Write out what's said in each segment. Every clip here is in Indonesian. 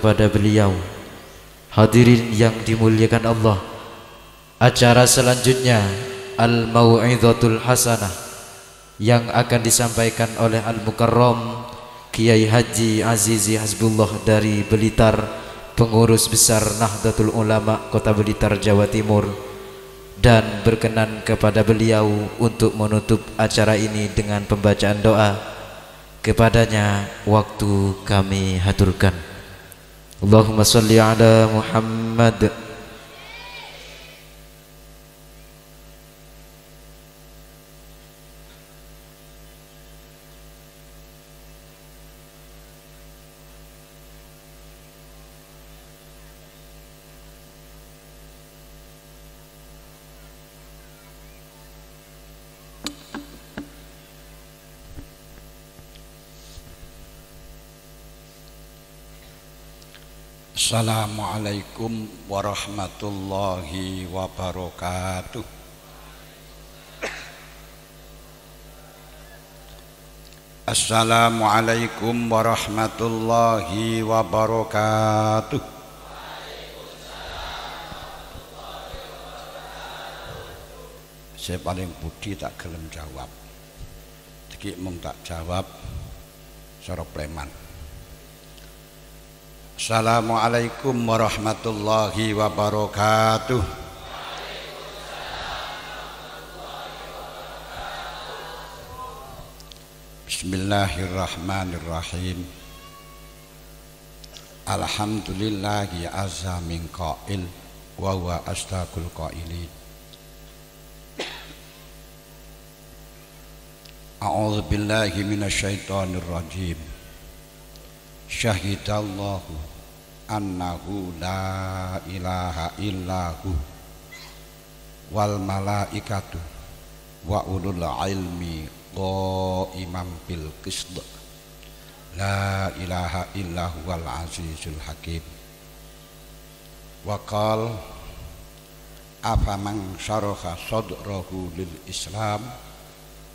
kepada beliau. Hadirin yang dimuliakan Allah, acara selanjutnya Al-Mau'izatul Hasanah yang akan disampaikan oleh Al-Mukarram Kiai Haji Azizi Hasbullah dari Blitar, pengurus besar Nahdlatul Ulama Kota Blitar, Jawa Timur, dan berkenan kepada beliau untuk menutup acara ini dengan pembacaan doa. Kepadanya waktu kami haturkan. Allahumma sholli ala Muhammad. Assalamualaikum warahmatullahi wabarakatuh. Assalamualaikum warahmatullahi wabarakatuh. Saya paling budi tak gelem jawab. Iki mung tak jawab cara preman. Assalamualaikum warahmatullahi wabarakatuh. Bismillahirrahmanirrahim. Alhamdulillahi azza min qail wa huwa astaqul qailin. A'udzu billahi minasyaitonir rajim. Syahidallahu annahu la ilaha illahu wal malaikatu wa ulul ilmi qaiman bil qisd la ilaha illahu wal azizul hakim. Wa qala afaman syaraha sadrahu lil islam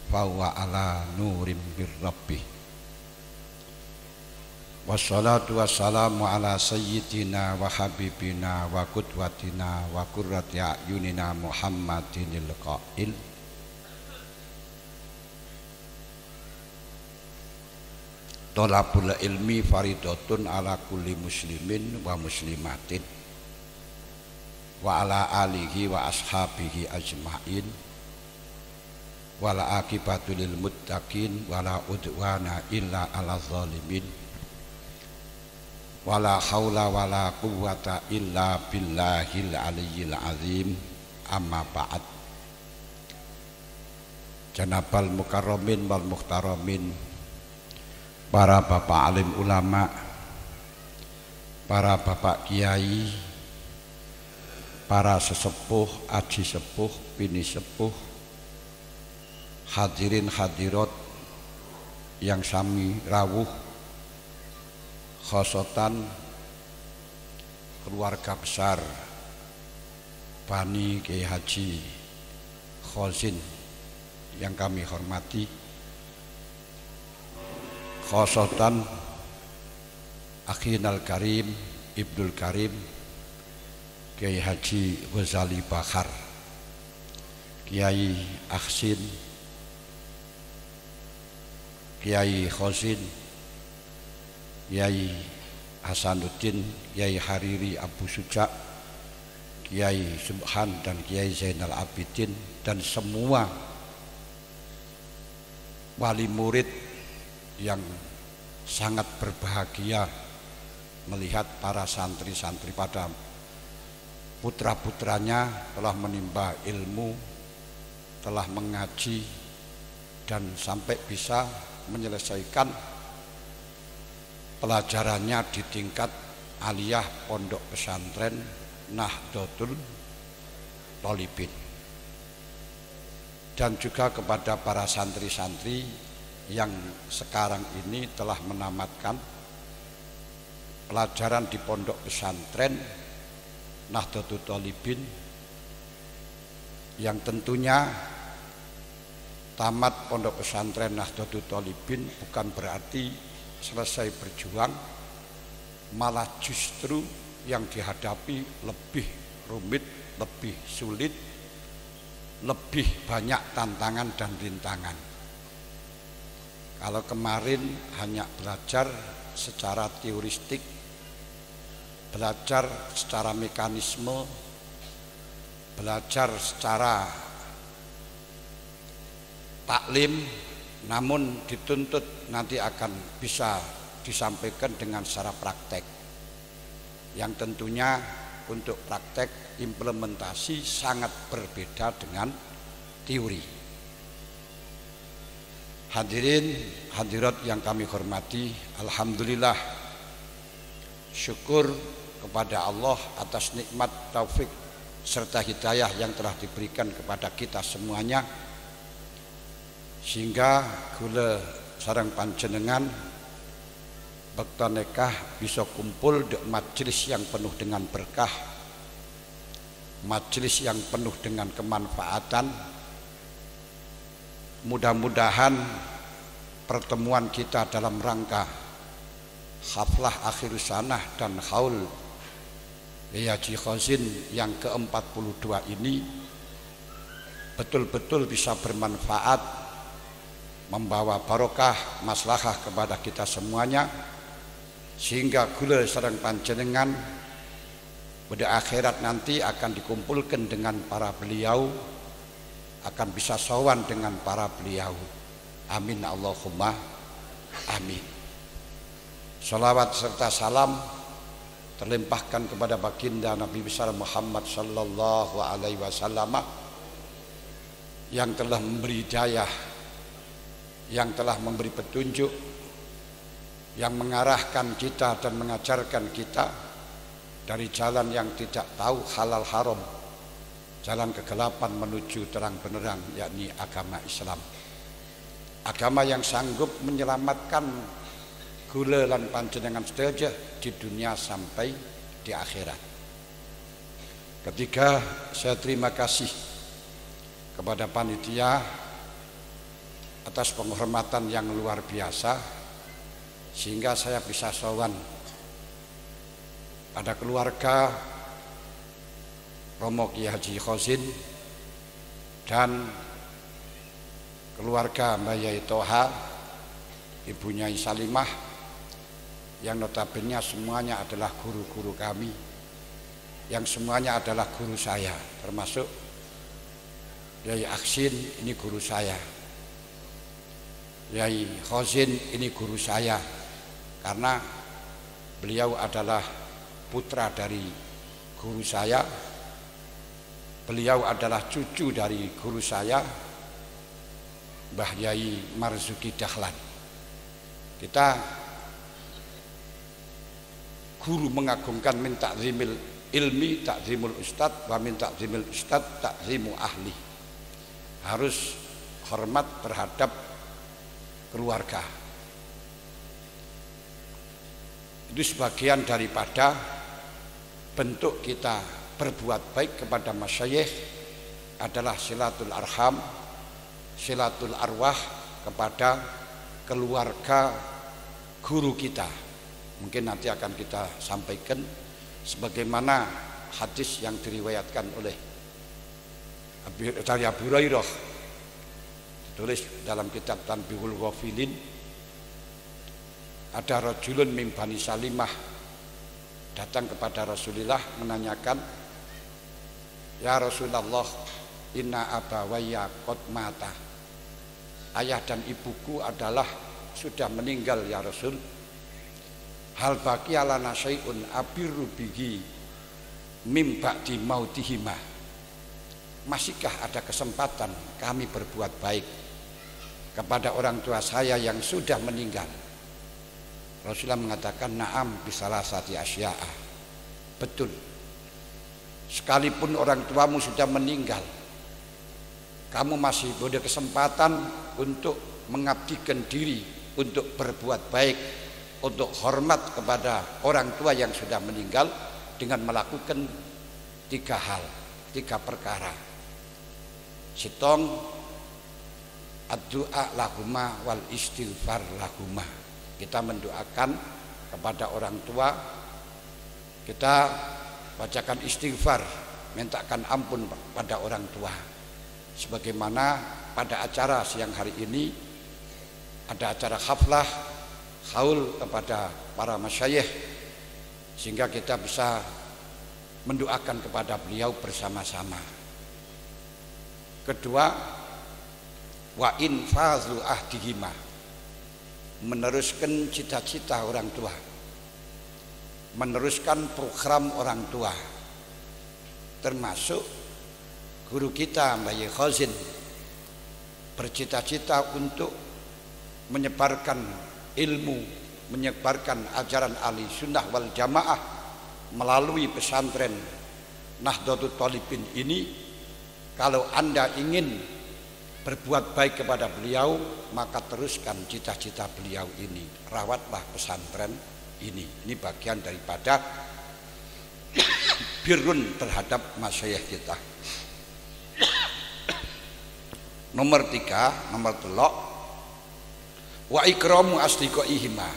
fa huwa ala nurim bir rabbih. Wassalatu wassalamu ala sayyidina wa habibina wa qudwatina wa qurrati a'yunina Muhammadinil qail Thalabul ilmi faridatun ala kulli muslimin wa muslimatin wa ala alihi wa ashabihi ajma'in wala akibatu lil muttaqin wala udwana illa ala zalimin wala haula wala quwwata illa billahil aliyyil azim. Amma ba'd. Janabal mukarramin wal muhtaramin, para bapak alim ulama, para bapak kiai, para sesepuh, aji sepuh, bini sepuh, hadirin hadirat yang sami rawuh, khosotan keluarga besar Bani Kiai Haji Khozin yang kami hormati, khosotan Akhinal Karim Ibnul Karim Kiai Haji Ghazali Bakhar, Kiai Aksin, Kiai Khozin, Kiai Hasanuddin, Kiai Hariri Abu Suja, Kiai Subhan dan Kiai Zainal Abidin, dan semua wali murid yang sangat berbahagia melihat para santri-santri pada putra-putranya telah menimba ilmu, telah mengaji, dan sampai bisa menyelesaikan pelajarannya di tingkat aliyah pondok pesantren Nahdlatul Thalibin. Dan juga kepada para santri-santri yang sekarang ini telah menamatkan pelajaran di pondok pesantren Nahdlatul Thalibin, yang tentunya tamat pondok pesantren Nahdlatul Thalibin bukan berarti selesai berjuang, malah justru yang dihadapi lebih rumit, lebih sulit, lebih banyak tantangan dan rintangan. Kalau kemarin hanya belajar secara teoristik, belajar secara mekanisme, belajar secara taklim, namun dituntut nanti akan bisa disampaikan dengan secara praktek, yang tentunya untuk praktek implementasi sangat berbeda dengan teori. Hadirin hadirat yang kami hormati, alhamdulillah, syukur kepada Allah atas nikmat taufik serta hidayah yang telah diberikan kepada kita semuanya, sehingga kula sareng panjenengan bekta nekah bisa kumpul di majelis yang penuh dengan berkah, majelis yang penuh dengan kemanfaatan. Mudah-mudahan pertemuan kita dalam rangka haflah akhir sanah dan haul Haji Khazin yang ke-42 ini betul-betul bisa bermanfaat, membawa barokah maslahah kepada kita semuanya, sehingga kula sareng panjenengan pada akhirat nanti akan dikumpulkan dengan para beliau, akan bisa sowan dengan para beliau. Amin Allahumma amin. Salawat serta salam terlimpahkan kepada baginda Nabi besar Muhammad sallallahu alaihi wasallam yang telah memberi hidayah, yang telah memberi petunjuk, yang mengarahkan kita dan mengajarkan kita dari jalan yang tidak tahu halal haram, jalan kegelapan menuju terang benderang, yakni agama Islam. Agama yang sanggup menyelamatkan kula lan panjenengan sedaya di dunia sampai di akhirat. Ketiga, saya terima kasih kepada panitia atas penghormatan yang luar biasa, sehingga saya bisa sowan pada keluarga Romo Kiai Haji Khazin dan keluarga Mbak Yai Toha, Ibu Nyai Salimah, yang notabene semuanya adalah guru-guru kami, yang semuanya adalah guru saya, termasuk Yai Aksin ini guru saya, Yai Khazin ini guru saya, karena beliau adalah putra dari guru saya, beliau adalah cucu dari guru saya, Mbah Yai Marzuki Dahlan. Kita guru mengagungkan min ta'zimil ilmi ta'zimul ustad, wa min ta'zimil ustad ta'zimu ahli. Harus hormat terhadap keluarga. Itu sebagian daripada bentuk kita berbuat baik kepada masyayikh adalah silatul arham, silatul arwah kepada keluarga guru kita. Mungkin nanti akan kita sampaikan sebagaimana hadis yang diriwayatkan oleh dari Abu Hurairah, ditulis dalam kitab Tanbihul Ghafilin. Ada rajulun min Bani Salimah datang kepada Rasulullah menanyakan, ya Rasulullah, inna abawayya qad mata, ayah dan ibuku adalah sudah meninggal ya Rasul. Hal baqi alana syai'un abirru bihi mim ba'di mautihima, masihkah ada kesempatan kami berbuat baik kepada orang tua saya yang sudah meninggal? Rasulullah mengatakan, na'am bisalasati asya'a, betul, sekalipun orang tuamu sudah meninggal, kamu masih punya kesempatan untuk mengabdikan diri, untuk berbuat baik, untuk hormat kepada orang tua yang sudah meninggal dengan melakukan 3 hal, 3 perkara. Sitong ad-du'a lahuma wal istighfar lahuma. Kita mendoakan kepada orang tua kita bacakan istighfar, mintakan ampun pada orang tua. Sebagaimana pada acara siang hari ini ada acara haflah haul kepada para masyayikh, sehingga kita bisa mendoakan kepada beliau bersama-sama. Kedua, wa infazlu ahdihima, meneruskan cita-cita orang tua, meneruskan program orang tua, termasuk guru kita Mbah Yai Khazin bercita-cita untuk menyebarkan ilmu, menyebarkan ajaran ahli sunnah wal jamaah melalui pesantren Nahdlatul Thalibin ini. Kalau Anda ingin berbuat baik kepada beliau, maka teruskan cita-cita beliau ini, rawatlah pesantren ini. Ini bagian daripada birrun terhadap masyayikh kita. Nomor 3, nomor 3, wa ikramu asdiqaihima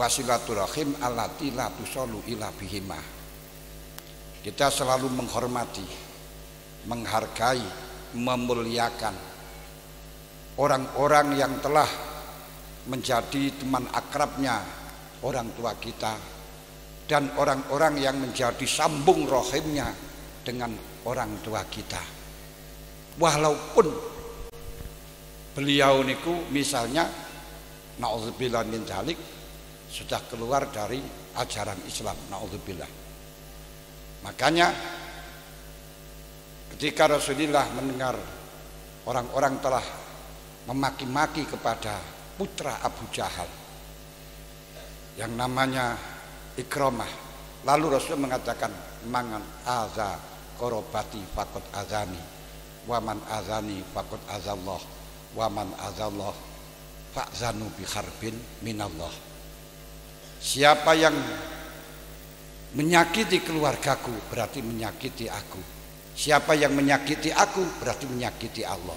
wa silaturahim allati la tusallu ila bihima. Kita selalu menghormati, menghargai, memuliakan orang-orang yang telah menjadi teman akrabnya orang tua kita, dan orang-orang yang menjadi sambung rohimnya dengan orang tua kita. Walaupun beliau niku misalnya naudzubillah min dzalik sudah keluar dari ajaran Islam, naudzubillah. Makanya ketika Rasulullah mendengar orang-orang telah memaki-maki kepada putra Abu Jahal yang namanya Ikramah, lalu Rasul mengatakan, mangan aza korobati fakot azani, waman azani fakot azallah, waman azallah fa'zanu biharbin minallah. Siapa yang menyakiti keluargaku berarti menyakiti aku. Siapa yang menyakiti aku berarti menyakiti Allah.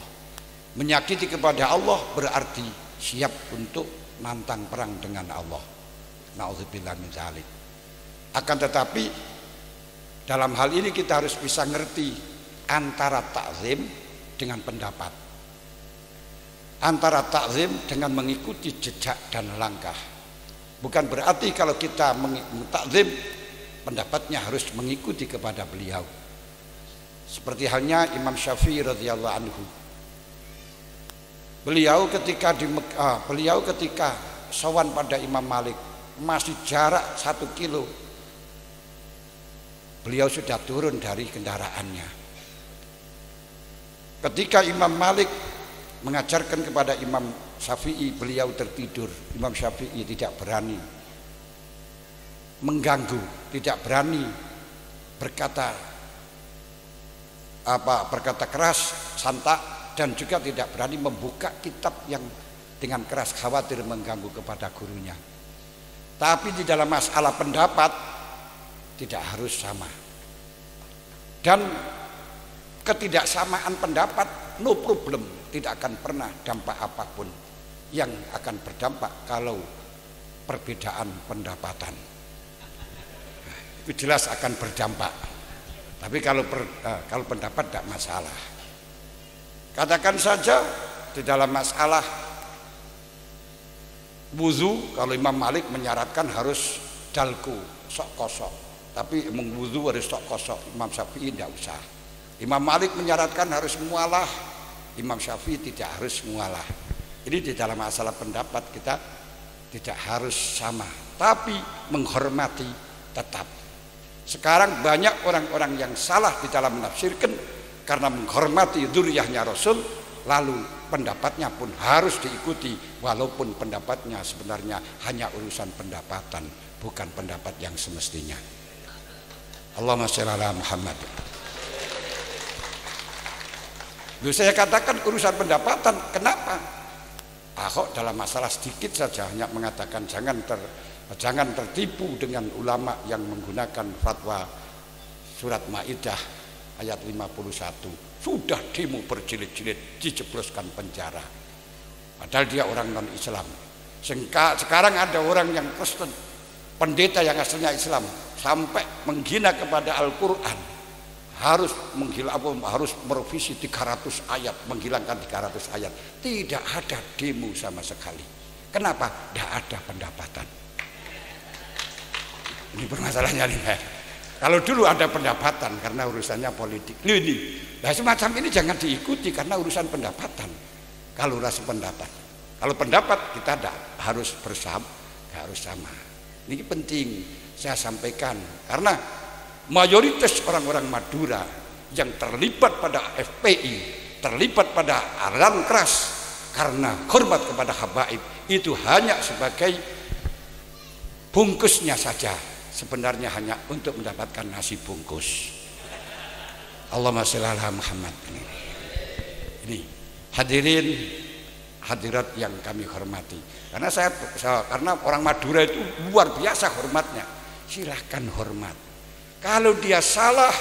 Menyakiti kepada Allah berarti siap untuk nantang perang dengan Allah. Na'udzubillah min dzalik. Akan tetapi dalam hal ini kita harus bisa ngerti antara takzim dengan pendapat, antara takzim dengan mengikuti jejak dan langkah. Bukan berarti kalau kita takzim pendapatnya harus mengikuti kepada beliau. Seperti halnya Imam Syafi'i radhiyallahu anhu. Beliau ketika sowan pada Imam Malik masih jarak 1 kilo, beliau sudah turun dari kendaraannya. Ketika Imam Malik mengajarkan kepada Imam Syafi'i, beliau tertidur. Imam Syafi'i tidak berani mengganggu, tidak berani berkata keras, santak, dan juga tidak berani membuka kitab yang dengan keras, khawatir mengganggu kepada gurunya. Tapi di dalam masalah pendapat tidak harus sama, dan ketidaksamaan pendapat no problem, tidak akan pernah dampak apapun yang akan berdampak kalau perbedaan pendapatan. Itu jelas akan berdampak. Tapi kalau pendapat tidak masalah. Katakan saja di dalam masalah wuzu, kalau Imam Malik menyaratkan harus dalku, sok kosok. Tapi emang wuzu harus sok kosok. Imam Syafi'i tidak usah. Imam Malik menyaratkan harus mualah, Imam Syafi'i tidak harus mualah. Ini di dalam masalah pendapat kita tidak harus sama, tapi menghormati tetap. Sekarang banyak orang-orang yang salah di dalam menafsirkan karena menghormati dzurriyyahnya Rasul, lalu pendapatnya pun harus diikuti walaupun pendapatnya sebenarnya hanya urusan pendapatan, bukan pendapat yang semestinya. Allahumma shalli ala Muhammad. Saya katakan urusan pendapatan, kenapa? Ahok dalam masalah sedikit saja hanya mengatakan jangan tertipu dengan ulama yang menggunakan fatwa surat Maidah ayat 51. Sudah demo berjilid-jilid, dijebloskan penjara, padahal dia orang non Islam. Sekarang ada orang yang Kristen pendeta yang aslinya Islam sampai menghina kepada Al-Quran, harus merevisi 300 ayat, menghilangkan 300 ayat. Tidak ada demo sama sekali. Kenapa? Tidak ada pendapatan. Ini permasalahannya nih. Kalau dulu ada pendapatan karena urusannya politik. Nah semacam ini jangan diikuti karena urusan pendapatan. Kalau urusan pendapat, kalau pendapat kita tidak harus sama. Ini penting saya sampaikan karena mayoritas orang-orang Madura yang terlibat pada FPI, terlibat pada aliran keras karena hormat kepada habaib itu hanya sebagai bungkusnya saja. Sebenarnya hanya untuk mendapatkan nasi bungkus. Allahumma shalli ala Muhammad. Ini hadirin hadirat yang kami hormati. Karena orang Madura itu luar biasa hormatnya. Silahkan hormat. Kalau dia salah,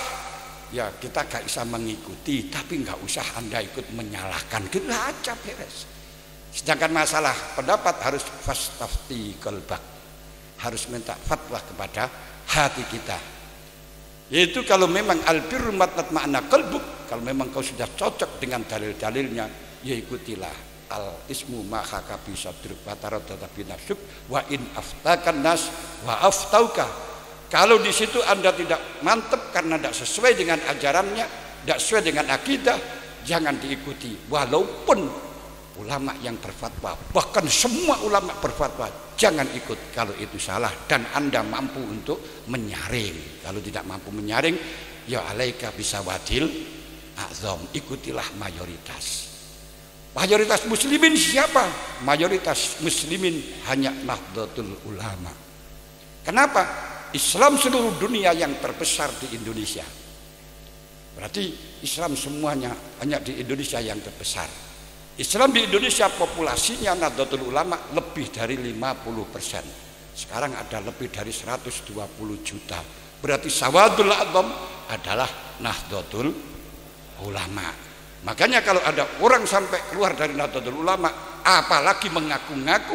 ya kita gak bisa mengikuti, tapi gak usah Anda ikut menyalahkan. Kita aja beres. Sedangkan masalah pendapat harus fastafti qalbak, harus minta fatwa kepada hati kita. Yaitu kalau memang albirru matma'anna qalbuk, kalau memang kau sudah cocok dengan dalil-dalilnya, ya ikutilah. Al ismu ma khaka bi sadruk wa taradda bi nafsuk wa in aftakan nas wa aftauka. Kalau di situ Anda tidak mantap karena tidak sesuai dengan ajarannya, tidak sesuai dengan akidah, jangan diikuti. Walaupun ulama yang berfatwa, bahkan semua ulama berfatwa, jangan ikut kalau itu salah dan Anda mampu untuk menyaring. Kalau tidak mampu menyaring, ya alaika bisawadil azam, ikutilah mayoritas. Mayoritas muslimin siapa? Mayoritas muslimin hanya Nahdlatul Ulama. Kenapa? Islam seluruh dunia yang terbesar di Indonesia. Berarti Islam semuanya hanya di Indonesia yang terbesar. Islam di Indonesia populasinya Nahdlatul Ulama lebih dari 50%. Sekarang ada lebih dari 120 juta. Berarti Sawadul A'zam adalah Nahdlatul Ulama. Makanya kalau ada orang sampai keluar dari Nahdlatul Ulama, apalagi mengaku-ngaku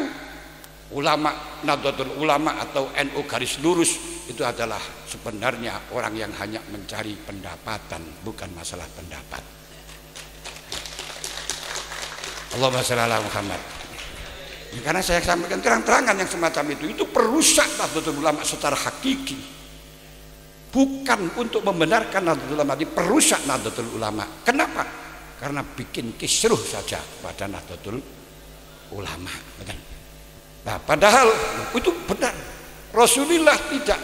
ulama Nahdlatul Ulama atau NU garis lurus, itu adalah sebenarnya orang yang hanya mencari pendapatan, bukan masalah pendapat. Allahumma shalli ala Muhammad. Karena saya sampaikan terang-terangan yang semacam itu perusak Nahdlatul Ulama secara hakiki. Bukan untuk membenarkan Nahdlatul Ulama, diperusak Nahdlatul Ulama. Kenapa? Karena bikin kisruh saja pada Nahdlatul Ulama. Nah, padahal itu benar. Rasulullah tidak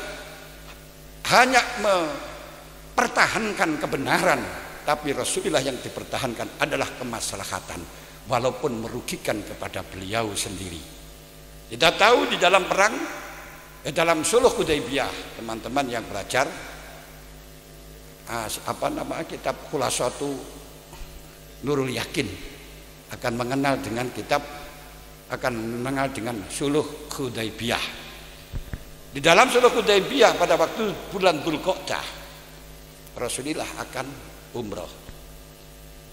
hanya mempertahankan kebenaran, tapi Rasulullah yang dipertahankan adalah kemaslahatan, walaupun merugikan kepada beliau sendiri. Kita tahu di dalam perang, dalam Sulh Hudaybiyah, teman-teman yang belajar kitab Khulasatu Nurul Yakin akan mengenal dengan Sulh Hudaybiyah. Di dalam Sulh Hudaybiyah pada waktu bulan Dzulqa'dah, Rasulullah akan umroh.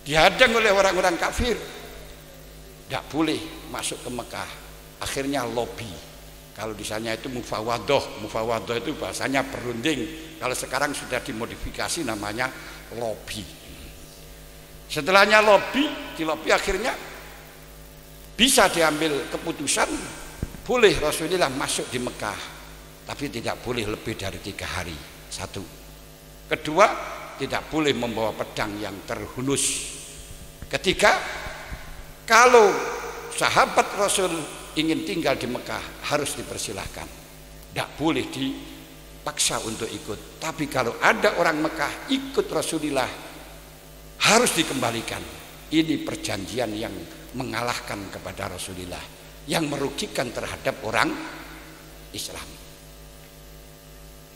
Dihadang oleh orang-orang kafir, tidak boleh masuk ke Mekah. Akhirnya lobby. Kalau di sana itu mufawadoh itu bahasanya berunding. Kalau sekarang sudah dimodifikasi namanya lobby. Setelahnya di lobby akhirnya bisa diambil keputusan boleh Rasulullah masuk di Mekah, tapi tidak boleh lebih dari 3 hari. Satu. Kedua, tidak boleh membawa pedang yang terhunus. Ketiga, kalau sahabat Rasul ingin tinggal di Mekah harus dipersilahkan, tidak boleh dipaksa untuk ikut. Tapi kalau ada orang Mekah ikut Rasulullah harus dikembalikan. Ini perjanjian yang mengalahkan kepada Rasulullah, yang merugikan terhadap orang Islam.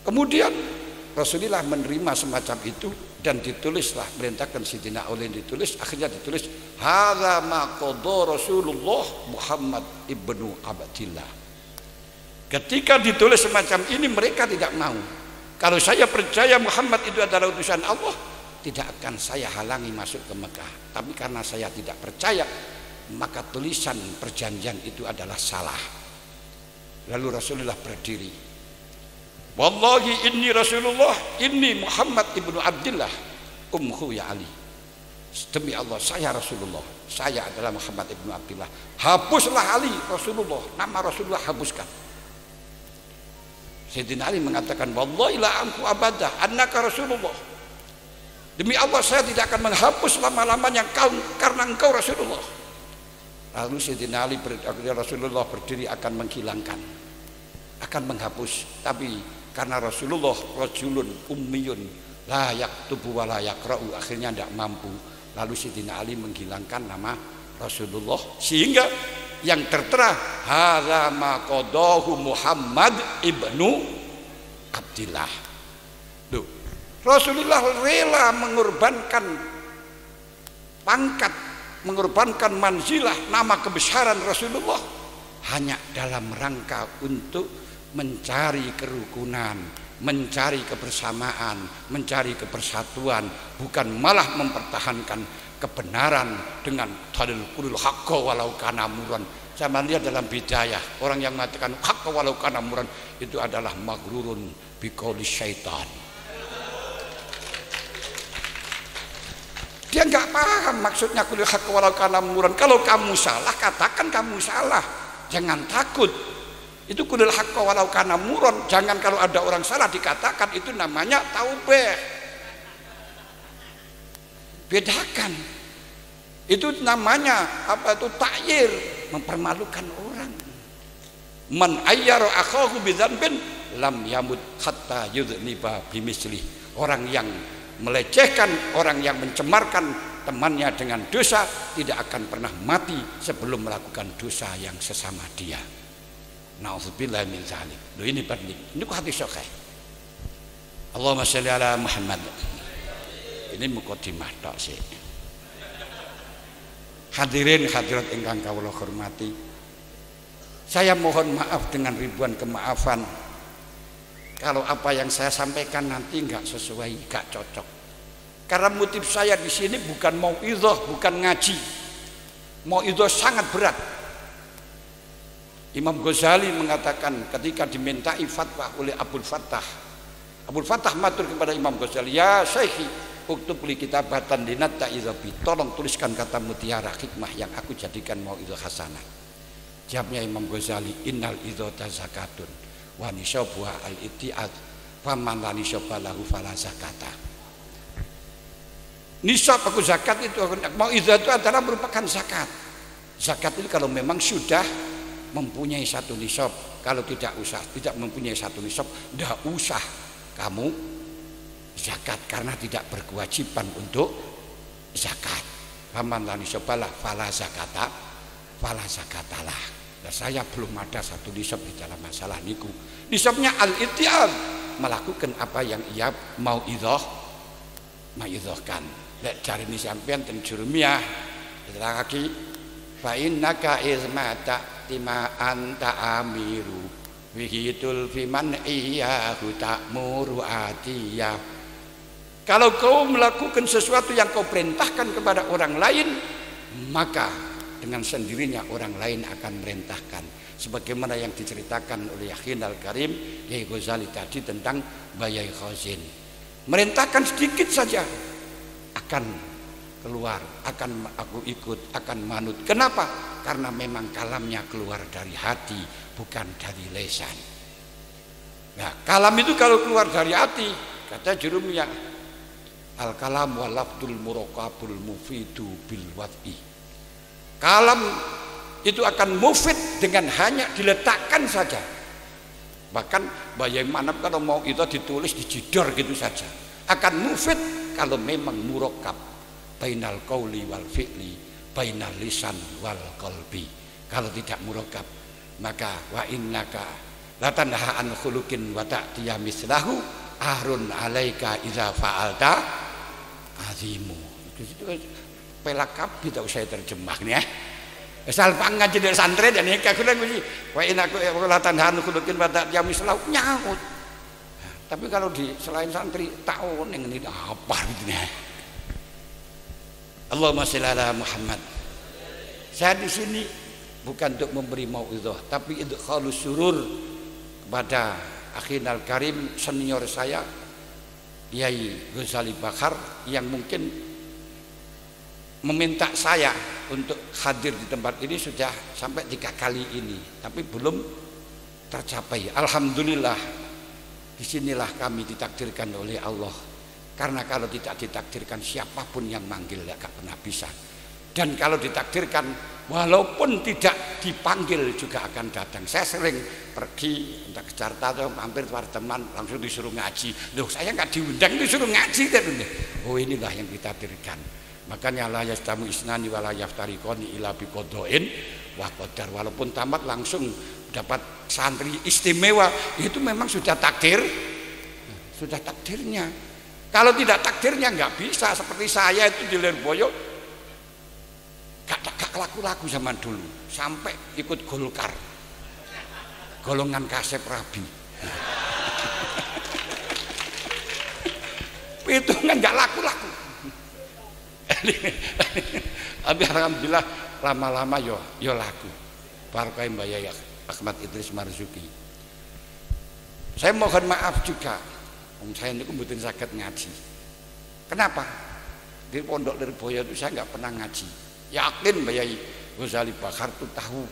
Kemudian Rasulullah menerima semacam itu dan ditulislah, merintahkan Sidina Ulin ditulis, akhirnya ditulis hadza ma qada Rasulullah Muhammad ibnu Abdillah. Ketika ditulis semacam ini mereka tidak mau. Kalau saya percaya Muhammad itu adalah utusan Allah, tidak akan saya halangi masuk ke Mekah. Tapi karena saya tidak percaya, maka tulisan perjanjian itu adalah salah. Lalu Rasulullah berdiri. Wallahi inni Rasulullah, inni Muhammad ibnu Abdillah, umhu ya Ali. Demi Allah, saya Rasulullah, saya adalah Muhammad ibnu Abdillah. Hapuslah Ali Rasulullah, nama Rasulullah hapuskan. Sayyidina Ali mengatakan, wallahi la anku abadah annaka Rasulullah. Demi Allah, saya tidak akan menghapus lama-lamanya karena engkau Rasulullah. Lalu Sayyidina Ali Rasulullah berdiri akan menghilangkan, akan menghapus, tapi karena Rasulullah rajulun ummiyun la yaktubu wa la yaqra'u, akhirnya tidak mampu. Lalu Sayyidina Ali menghilangkan nama Rasulullah, sehingga yang tertera hadza ma qadahu Muhammad ibnu Abdillah. Loh, Rasulullah rela mengorbankan pangkat, mengorbankan manzilah, nama kebesaran Rasulullah hanya dalam rangka untuk mencari kerukunan, mencari kebersamaan, mencari kebersatuan, bukan malah mempertahankan kebenaran dengan dalil qulil haqqa walau kana murran. Saya lihat dalam Bidayah, orang yang mengatakan haqqa walau kana murran itu adalah maghrurun biqauli syaitan. Dia nggak paham maksudnya qulil haqqa walau kana murran. Kalau kamu salah, katakan kamu salah, jangan takut. Itu qulil haqqa walau kana murran. Jangan kalau ada orang salah dikatakan, itu namanya taubah. Bedakan. Itu namanya apa itu takyir, mempermalukan orang. Man ayyara akhahu bidzanbin lam yamut hatta yudhniba bimisli. Orang yang melecehkan, orang yang mencemarkan temannya dengan dosa tidak akan pernah mati sebelum melakukan dosa yang sesama dia. Nauzubillah min zalik. Loh, ini penting. Ini kok hadis sahih. Allahumma shalli ala Muhammad. Ini mukadimah tok sih. Hadirin hadirat ingkang kawula hormati. Saya mohon maaf dengan ribuan kemaafan kalau apa yang saya sampaikan nanti enggak sesuai, enggak cocok. Karena motif saya di sini bukan mau'izah, bukan ngaji. Mau'izah sangat berat. Imam Ghazali mengatakan ketika dimintai fatwa oleh Abul Fattah matur kepada Imam Ghazali, ya Syekhi, uktub li kitabatan linatta idzabi, tolong tuliskan kata mutiara hikmah yang aku jadikan mau'izah hasanah. Jawabnya Imam Ghazali, innal idzata zakatun wa nisabuha al-itti'ad faman la nisaba lahu fala zakata. Nisab aku zakat itu, mau'izah itu adalah merupakan zakat. Zakat itu kalau memang sudah mempunyai satu nisab, kalau tidak mempunyai satu nisab, tidak usah kamu zakat karena tidak berkewajiban untuk zakat. Faman la nisabalah fala zakatalah. Nah, saya belum ada satu nisab di dalam masalah niku. Nisabnya al-ittiyad, melakukan apa yang ia mau idhahkan. Lek cari ini sampean ten Jurumiyah lagi fa innaka izmata tima anta amiru wihitul fiman iyahu ta'muru atiyah. Kalau kau melakukan sesuatu yang kau perintahkan kepada orang lain, maka dengan sendirinya orang lain akan merintahkan, sebagaimana yang diceritakan oleh Yahin Al-Karim Yai Ghazali tadi tentang Bayai Khazin. Merintahkan sedikit saja akan keluar, akan aku ikut, akan manut. Kenapa? Karena memang kalamnya keluar dari hati, bukan dari lesan. Nah, kalam itu kalau keluar dari hati, kata Jurumiyah, al-kalam wa lafdul muraqabul mufidu bil wad'i. Kalam itu akan mufid dengan hanya diletakkan saja. Bahkan bagaimana kalau mau itu ditulis di jidor gitu saja. Akan mufid kalau memang muraqab bainal qauli wal fi'li, bainal lisan wal qalbi. Kalau tidak muraqab, maka wa innaka la tanha an khuluqin wa ta'tiya mislahu ahrun alaika idza fa'alta azimu. Itu pelakab tidak usah terjemahnya ya. Asal pangaji dari santri dan ini kakulan mesti wa innaku la tanha an khuluqin wa ta'tiya mislahu nyaut. Tapi kalau di selain santri tahu ning ini apa gitu ya. Allahumma shalli ala Muhammad. Saya di sini bukan untuk memberi mau'izah, tapi idkhalus surur kepada Akhinal Karim, senior saya Kiai Ghazali Bakar, yang mungkin meminta saya untuk hadir di tempat ini sudah sampai 3 kali ini, tapi belum tercapai. Alhamdulillah, disinilah kami ditakdirkan oleh Allah. Karena kalau tidak ditakdirkan, siapapun yang manggil gak pernah bisa. Dan kalau ditakdirkan, walaupun tidak dipanggil juga akan datang. Saya sering pergi entah ke Jakarta atau mampir kepada teman, langsung disuruh ngaji. Loh, saya nggak diundang disuruh ngaji kan? Oh, inilah yang ditakdirkan. Makanya la yastamu isnani wala yaftariqani ila biqadain wa qadar. Walaupun tamat langsung dapat santri istimewa, itu memang sudah takdir, sudah takdirnya. Kalau tidak takdirnya nggak bisa. Seperti saya itu di Lirboyo gak laku-laku zaman dulu, sampai ikut Golkar, golongan Kasep Rabi. Itu kan gak laku-laku. Tapi alhamdulillah lama-lama yo laku. Barokah Mbak Yaya Ahmad Idris Marzuki. Saya mohon maaf juga, saya ini mboten saged ngaji. Kenapa? Di Pondok Lirboyo itu saya nggak pernah ngaji. Yakin Mbak Yai Ghazali Bakar itu tahu.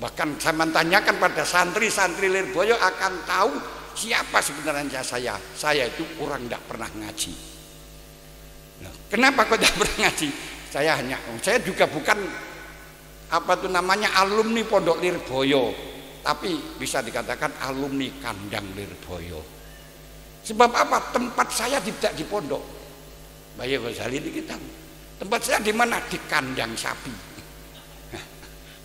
Bahkan saya menanyakan pada santri-santri Lirboyo akan tahu siapa sebenarnya saya. Saya itu orang tidak pernah ngaji. Nah, kenapa kok tidak pernah ngaji? Saya juga bukan apa itu namanya alumni Pondok Lirboyo, tapi bisa dikatakan alumni kandang Lirboyo. Sebab apa? Tempat saya tidak di pondok. Mbak Yai Ghazali ini kita. Tempat saya di mana? Di kandang sapi.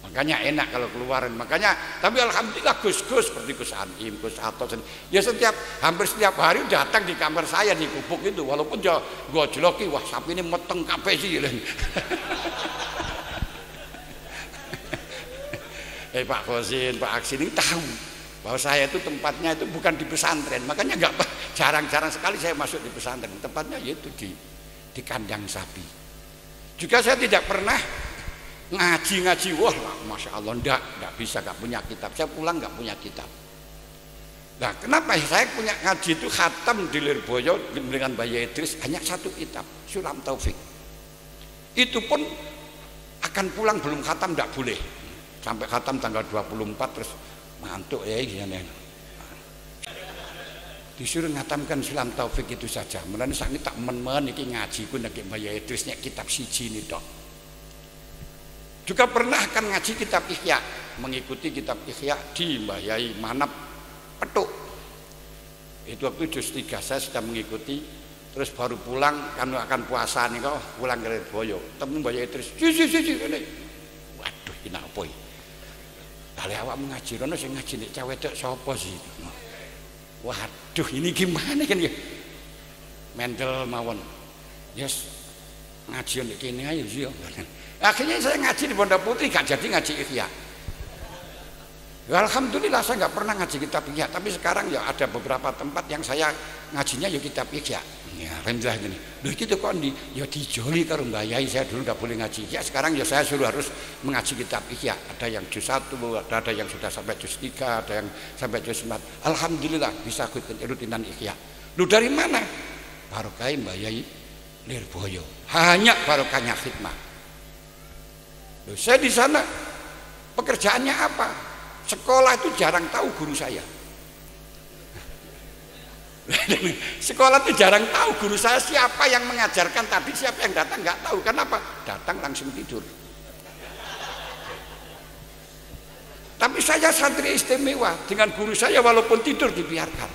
Makanya enak kalau keluaran. Makanya, tapi alhamdulillah Gus-Gus seperti Gus Anim, Gus Atos, ya hampir setiap hari datang di kamar saya di gubuk itu. Walaupun gue jeloki, wah sapi ini meteng kabeh sih. Pak Khosin, Pak Aksin ini tahu bahwa saya itu tempatnya itu bukan di pesantren. Makanya jarang-jarang sekali saya masuk di pesantren. Tempatnya yaitu di kandang sapi. Juga saya tidak pernah ngaji, wah Masya Allah, enggak bisa, enggak punya kitab. Saya pulang enggak punya kitab. Nah, kenapa saya punya ngaji itu khatam di Lirboyo dengan Mbak Yai Idris hanya 1 kitab, Sulam Taufik. Itu pun akan pulang belum khatam enggak boleh. Sampai khatam tanggal 24 terus mantuk ya gini. Disuruh ngatamkan Sulam Taufik itu saja. Mulane sakniki tak men-men iki ngaji ku nek Mbak Yai Idris nek kitab siji ini tok. Juga pernah kan ngaji kitab Ihya, mengikuti kitab Ihya di Mbak Yai Manap Petuk. Itu waktu juz 3 saya sudah mengikuti, terus baru pulang kan akan puasa nih kok pulang ke Lirboyo. Temu Mbak Yai Idris. Ini. Waduh, ini apa iki? Kali awak ngaji rono sing ngaji nek cewek wedok sapa sih? Waduh, ini gimana kan ya? Mendel mawon. Yes, ngaji nek kene ae yo. Akhirnya saya ngaji di Pondok Putri, gak jadi ngaji Ihya. Ya, alhamdulillah saya nggak pernah ngaji kitab Ihya, tapi sekarang ya ada beberapa tempat yang saya ngajinya ya kitab Ihya. Ya, alhamdulillah gini. Loh gitu kok ya dijoli karo Mbak Yai, saya dulu nggak boleh ngaji Ihya, sekarang ya saya suruh harus mengaji kitab Ihya. Ada yang juz 1, ada yang sudah sampai juz 3, ada yang sampai juz 4. Alhamdulillah bisa ikutin rutinan Ihya. Lu dari mana? Barokah Mbak Yai Lirboyo. Hanya barokahnya khidmah. Loh, saya di sana pekerjaannya apa? Sekolah itu jarang tahu guru saya. Sekolah itu jarang tahu guru saya siapa yang mengajarkan tadi, siapa yang datang nggak tahu. Kenapa? Datang langsung tidur. Tapi saya santri istimewa, dengan guru saya walaupun tidur dibiarkan.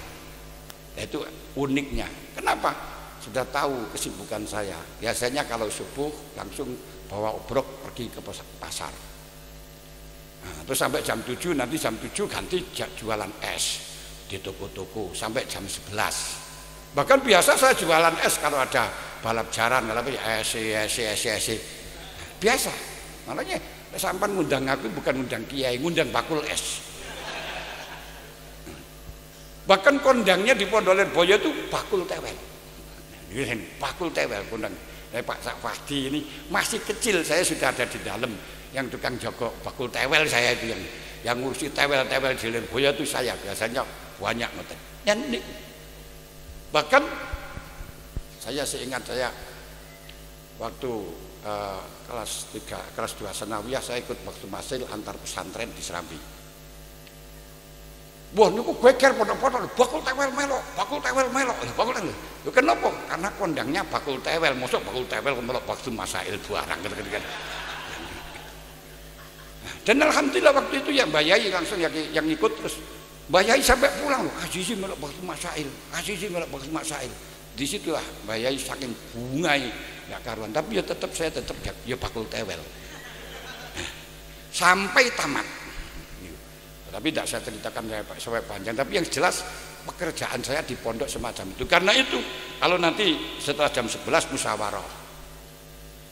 Itu uniknya. Kenapa? Sudah tahu kesibukan saya. Biasanya kalau subuh langsung bawa obrok pergi ke pasar. Nah, terus sampai jam 7, nanti jam 7 ganti jualan es di toko-toko sampai jam 11. Bahkan biasa saya jualan es kalau ada balap jaran, kalau es. Biasa. Makanya sampan ngundang aku bukan ngundang kiai, ngundang bakul es. Bahkan kondangnya di Pondok Lirboyo itu bakul tewel. Bakul tewel kondang. Pak Sakfahdi ini masih kecil saya sudah ada di dalam, yang tukang jago bakul tewel saya itu yang ngurusi tewel-tewel di Lirboyo itu saya. Biasanya banyak ngoten. Bahkan saya seingat saya waktu kelas 3, kelas 2 sanawiyah saya ikut waktu masil antar pesantren di Serambi. Wah niku geger pondok-pondok bakul tewel melok, bakul tewel melok. Bakul tewel. Lho kenapa? Karena kondangnya bakul tewel, mosok bakul tewel melok waktu masail barang gitu-gitu. Dan alhamdulillah waktu itu ya Mbak Yai langsung yang ikut terus Mbak Yai sampai pulang loh, Azizi melok waktu masail, Azizi melok waktu masail. Di situlah Mbak Yai saking bungai nggak karuan, tapi ya saya tetap ya bakul tewel sampai tamat. Tapi tidak saya ceritakan sampai panjang, tapi yang jelas pekerjaan saya di pondok semacam itu. Karena itu kalau nanti setelah jam 11 musyawarah.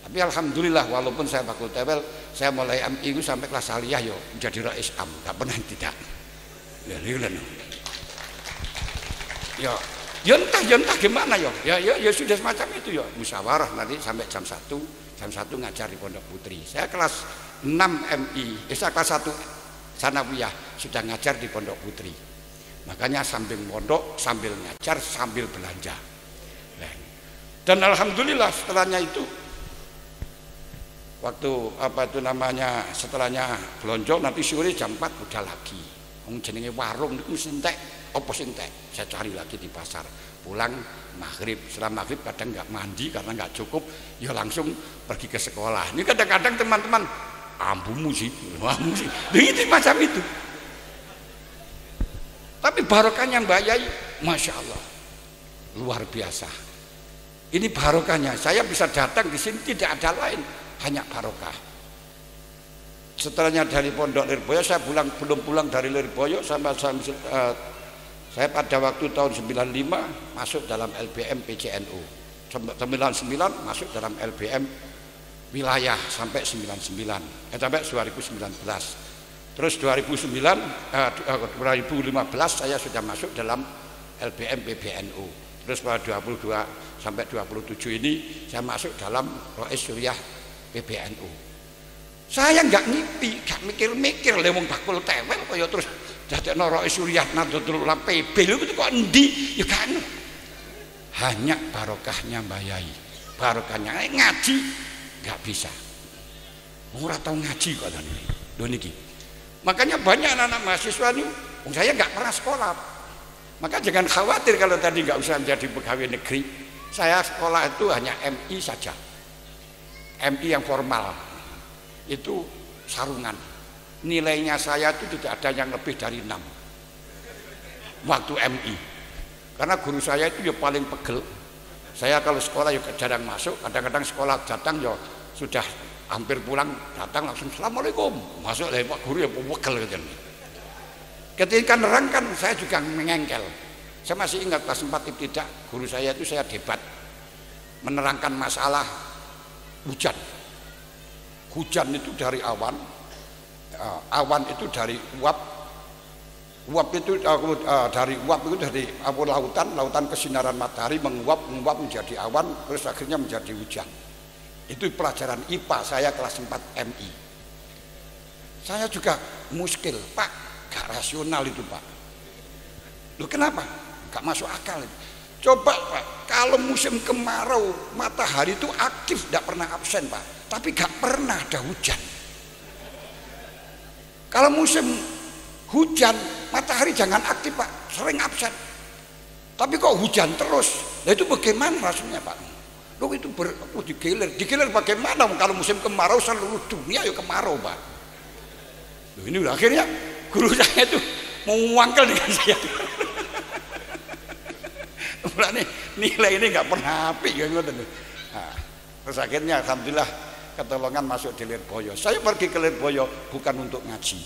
Tapi alhamdulillah walaupun saya bakul tewel, saya mulai MI itu sampai kelas aliyah yo jadi rais am, nggak pernah tidak. Ya entah gimana ya sudah semacam itu ya musyawarah nanti sampai jam 1 ngajar di Pondok Putri. Saya kelas 6 MI, saya kelas 1 sanawiyah sudah ngajar di Pondok Putri. Makanya sambil pondok, sambil ngajar, sambil belanja. Dan alhamdulillah setelahnya itu waktu namanya setelahnya belonjo nanti sore jam 4 udah lagi. Jenenge warung niku entek apa sing entek. Saya cari lagi di pasar. Pulang maghrib, setelah maghrib kadang nggak mandi karena nggak cukup, ya langsung pergi ke sekolah. Ini kadang-kadang teman-teman ambumu sih, begitu macam itu. Tapi barokahnya Mbak Yai, masya Allah, luar biasa. Ini barokahnya. Saya bisa datang di sini tidak ada lain, hanya barokah. Setelahnya dari Pondok Lirboyo, saya belum pulang dari Lirboyo sampai saya pada waktu tahun 95 masuk dalam LBM PCNU. 99 masuk dalam LBM wilayah sampai 99 sampai 2019. Terus 2015 saya sudah masuk dalam LBM PBNU. Terus pada 22 sampai 27 ini saya masuk dalam Rois Suriah PBNU. Saya nggak ngipi, nggak mikir-mikir lewong bakul tewel kaya terus dadekno Rois Suriah Nahdlatul Ulama PB itu kok endi ya kan. Hanya barokahnya Mbak Yai. Barokahnya ngaji nggak bisa, ora tau ngaji kok lho niki. Makanya banyak anak-anak mahasiswa ini, saya nggak pernah sekolah. Maka jangan khawatir kalau tadi nggak usah menjadi pegawai negeri. Saya sekolah itu hanya MI saja, MI yang formal itu sarungan. Nilainya saya itu tidak ada yang lebih dari 6 waktu MI, karena guru saya itu ya paling pegel. Saya kalau sekolah ya jarang masuk, kadang-kadang sekolah datang ya sudah hampir pulang datang langsung assalamualaikum, masuk dari Pak Guru ya pegel gitu. Ketika nerangkan saya juga mengengkel. Saya masih ingat kelas 4 ibtidah, guru saya itu saya debat menerangkan masalah hujan. Hujan itu dari awan, awan itu dari uap, uap itu dari uap itu dari lautan kesinaran matahari menguap menjadi awan, terus akhirnya menjadi hujan. Itu pelajaran IPA saya kelas 4 MI. Saya juga muskil, Pak, gak rasional itu Pak. Loh kenapa? Gak masuk akal itu. Coba Pak, kalau musim kemarau matahari itu aktif, tidak pernah absen Pak, tapi gak pernah ada hujan. Kalau musim hujan matahari jangan aktif Pak, sering absen, tapi kok hujan terus. Nah itu bagaimana rasanya Pak? Loh itu digilir bagaimana kalau musim kemarau seluruh dunia ya kemarau Pak. Loh ini akhirnya guru saya itu mau wangkel dengan saya. Mulane nilai ini nggak pernah apik ya ngoten. Nah, terus akhirnya alhamdulillah ketolongan masuk di Lirboyo. Saya pergi ke Lirboyo bukan untuk ngaji.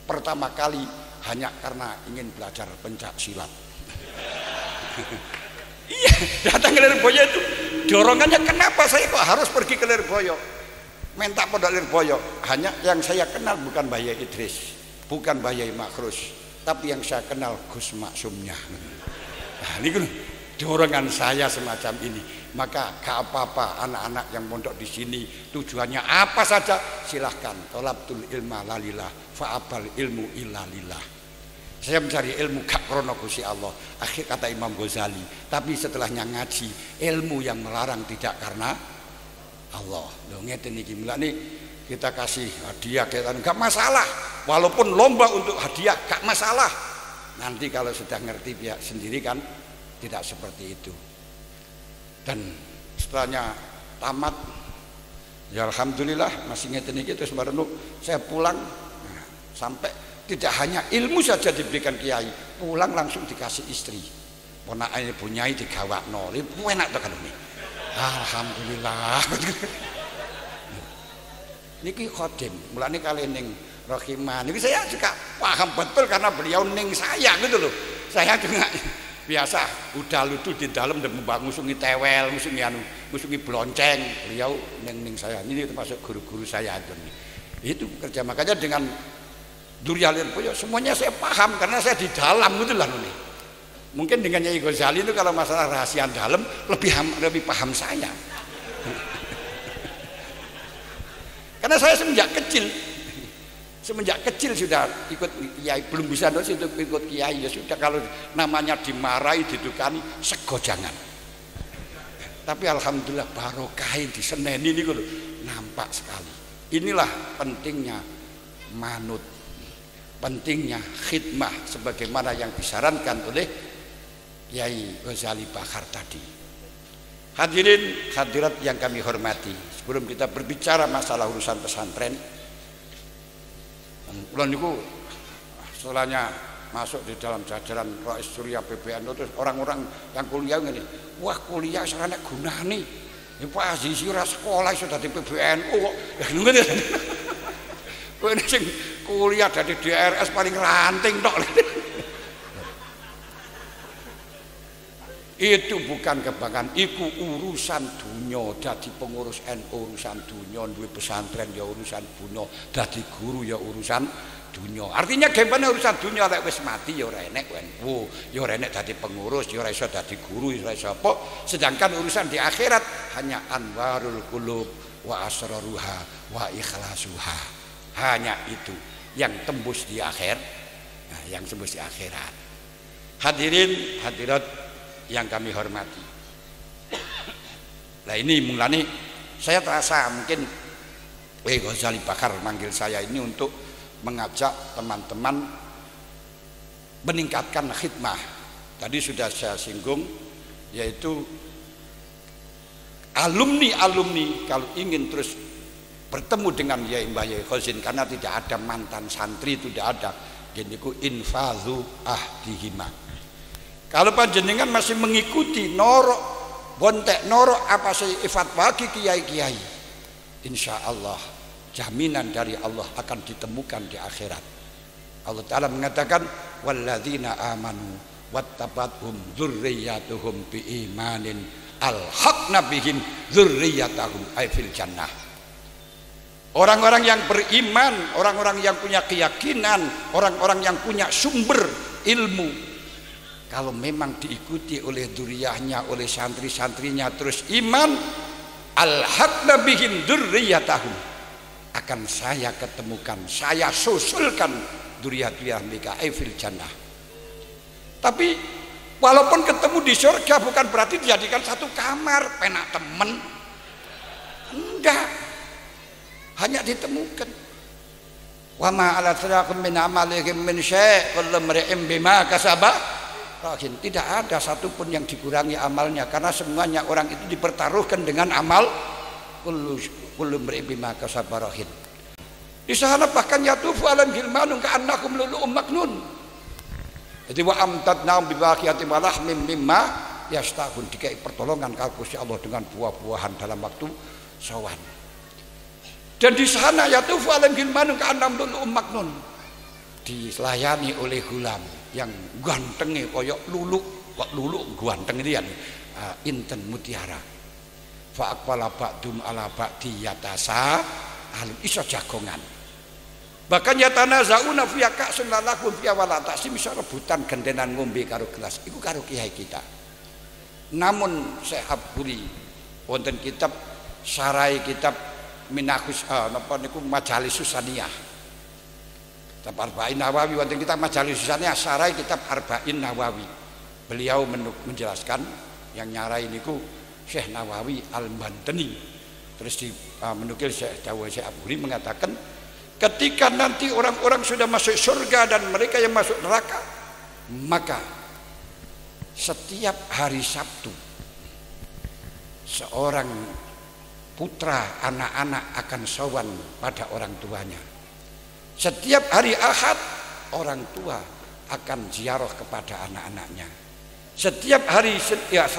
Pertama kali hanya karena ingin belajar pencak silat. Iya, datang ke Lirboyo itu dorongannya kenapa saya kok harus pergi ke Lirboyo? Minta Pondok Lirboyo. Hanya yang saya kenal bukan Mbah Yai Idris, bukan Mbah Yai Makrus, tapi yang saya kenal Gus Maksumnya. Nah, ini kan dorongan saya semacam ini. Maka gak apa-apa anak-anak yang mondok di sini tujuannya apa saja silahkan. Tolabtul ilma lalillah, fa'abal ilmu illa lillah. Saya mencari ilmu gak krono Gusti Allah. Akhir kata Imam Ghazali, tapi setelahnya ngaji, ilmu yang melarang tidak karena Allah. Lho ngeten iki mulane kita kasih hadiah kita enggak masalah. Walaupun lomba untuk hadiah gak masalah. Nanti kalau sudah ngerti pihak sendiri kan tidak seperti itu. Dan setelahnya tamat, ya alhamdulillah masih ngeten iki terus baru saya pulang. Nah, sampai tidak hanya ilmu saja diberikan kiai, pulang langsung dikasih istri. Ponakane Bu Nyai digawakno. Enak to kan ini. Alhamdulillah. Niki khodim, mulane kali ning Rohimah. Niki saya juga paham betul karena beliau ning saya gitu loh. Saya juga biasa udah lutu di dalam dan ngusungi tewel, ngusungi blonceng. Beliau ning saya. Ini termasuk guru-guru saya itu kerja, makanya dengan Durian Puyo semuanya saya paham karena saya di dalam gitu lah nih. Mungkin dengan Nyai Ghazali itu kalau masalah rahasia dalam lebih paham saya. Karena saya semenjak kecil sudah ikut kiai, belum bisa untuk ikut kiai ya sudah, kalau namanya dimarahi didukani sego jangan. Tapi alhamdulillah barokahin di Senen ini loh, nampak sekali. Inilah pentingnya manut, pentingnya khidmah sebagaimana yang disarankan oleh Kiai Ghazali Bakar tadi. Hadirin hadirat yang kami hormati, sebelum kita berbicara masalah urusan pesantren, bulan niku setelahnya masuk di dalam jajaran Rais Surya PBN, terus orang-orang yang kuliah ini, wah kuliah sarana gunane, ini Pak Aziz ora sekolah sudah di PBNU kok, ngono. Kowe sing kuliah dari DRS paling ranting tok. Itu bukan kebanggaan, itu urusan dunia. Dadi pengurus NU urusan dunia, duwe pesantren ya urusan dunia, dadi guru ya urusan dunia. Artinya gimana urusan dunia, lek wis mati ya ora enek NU, ya ora enek dadi pengurus, ya ora iso dadi guru, ya ora iso apa. Sedangkan urusan di akhirat hanya anwarul qulub wa asraruha wa ikhlasuha. Hanya itu yang tembus di akhir, nah, yang tembus di akhirat. Hadirin hadirat yang kami hormati. Nah ini mulane saya terasa mungkin Ghazali Bakar manggil saya ini untuk mengajak teman-teman meningkatkan khidmah. Tadi sudah saya singgung, yaitu alumni kalau ingin terus bertemu dengan Yai Mbah Yai Khozin, karena tidak ada mantan santri, tidak ada, jadi ku infazu ahdihima. Kalau panjenengan masih mengikuti norok bontek norok apa sih ifat bagi kiai-kiai, insya Allah jaminan dari Allah akan ditemukan di akhirat. Allah Ta'ala mengatakan walladzina amanu wattabathum dzurriyyatuhum biimanin alhaqna bihim dzurriyyatahum ay fil jannah. Orang-orang yang beriman, orang-orang yang punya keyakinan, orang-orang yang punya sumber ilmu, kalau memang diikuti oleh dzurriyyahnya, oleh santri-santrinya terus iman, alhaqna bihim dzurriyyatahum, akan saya ketemukan, saya susulkan dzurriyyah mereka fil jannah. Tapi walaupun ketemu di surga bukan berarti dijadikan satu kamar penak temen, enggak, hanya ditemukan. Wa ma ala sirakum min amalihim min syai' kullu mri'in bima kasaba. Tidak ada satupun yang dikurangi amalnya, karena semuanya orang itu dipertaruhkan dengan amal kullu mri'in bima kasaba rahin. Di sana bahkan yatufu alam gilmanun ka'annakum lu'lu'um maknun. Jadi wa amtadnahum bi baqiyatin wa lahmim mimma yastahun, dikai pertolongan kalau Gusti Allah dengan buah-buahan dalam waktu sawan. Dan di sana yatufu alam gilmanun ka'annakum lu'lu'um maknun, dilayani oleh gulam yang gantengnya koyok lulu, kok lulu ganteng itu ya, inten mutiara. Fa aqbala ba'dum ala ba'di yatasa alim, iso jagongan. Bahkan yatanazauna fiya ka'sun lalakum fiya wala ta'sim, iso rebutan gendenan ngombe karo gelas. Iku karo kiai kita. Namun Syekh Abduli wonten kitab sarai kitab Minahus napa niku Majalis Susaniyah. Kitab Arba'in Nawawi wonten kitab Majalis Lisannya sarai kitab Arba'in Nawawi. Beliau menjelaskan yang nyarai niku Syekh Nawawi Al-Bantani. Terus menukil Syekh Dawud Syekh Aburi mengatakan ketika nanti orang-orang sudah masuk surga dan mereka yang masuk neraka, maka setiap hari Sabtu seorang putra anak-anak akan sowan pada orang tuanya. Setiap hari Ahad orang tua akan ziarah kepada anak-anaknya. Setiap hari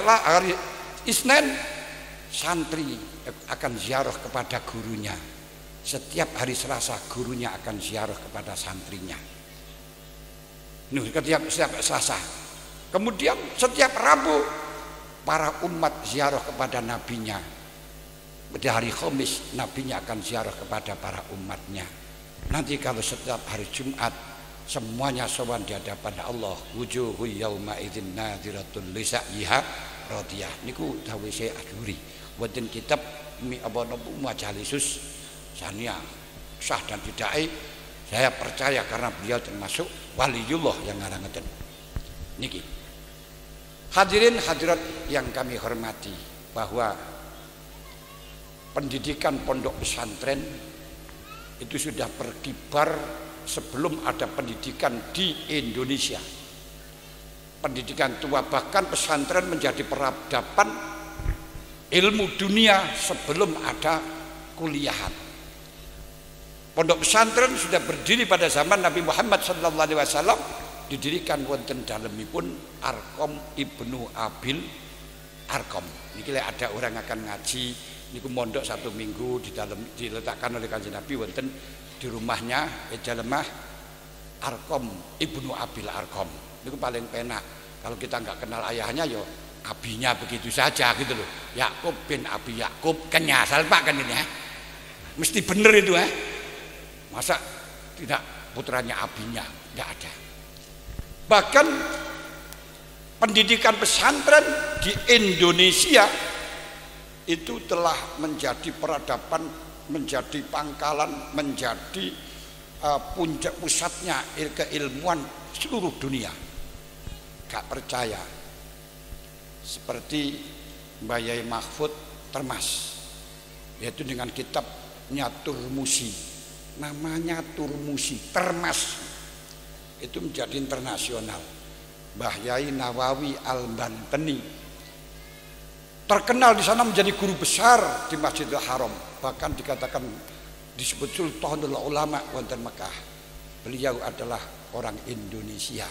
hari Isnin santri akan ziarah kepada gurunya. Setiap hari Selasa gurunya akan ziarah kepada santrinya. Setiap Selasa. Kemudian setiap Rabu para umat ziarah kepada nabinya. Di hari Khamis nabinya akan ziarah kepada para umatnya. Nanti kalau setiap hari Jumat semuanya sowan di hadapan Allah, wujuhu yauma idzin nadhiratul li sa'yiha radiyah. Niku dawuh Syekh Aduri wonten kitab Majalisus Sania sah dan bid'ah. Saya percaya karena beliau termasuk waliullah yang ngarangaken niki. Hadirin hadirat yang kami hormati, bahwa pendidikan pondok pesantren itu sudah berkibar sebelum ada pendidikan di Indonesia. Pendidikan tua, bahkan pesantren menjadi peradaban ilmu dunia sebelum ada kuliahan. Pondok pesantren sudah berdiri pada zaman Nabi Muhammad SAW, didirikan wonten dalemipun Arkom Ibnu Abil Arkom. Niki ada orang akan ngaji niku mondok 1 minggu di dalam diletakkan oleh Kanjeng Nabi wonten di rumahnya Ejalemah Arkom Ibnu Abil Arkom. Niku paling penak. Kalau kita nggak kenal ayahnya yo abinya begitu saja gitu loh. Yakub bin Abi Yakub kenyasal Pak kan ini ya. Mesti bener itu ya. Masa tidak putranya abinya? Enggak ada. Bahkan pendidikan pesantren di Indonesia itu telah menjadi peradaban, menjadi pangkalan, menjadi puncak pusatnya keilmuan seluruh dunia. Gak percaya, seperti Mbah Yai Mahfud Termas, yaitu dengan kitabnya Turmusi, namanya Turmusi Termas, itu menjadi internasional. Mbah Yai Nawawi Al-Bantani terkenal di sana, menjadi guru besar di Masjidil Haram, bahkan dikatakan disebut Sultanul Ulama wonten Mekah. Beliau adalah orang Indonesia.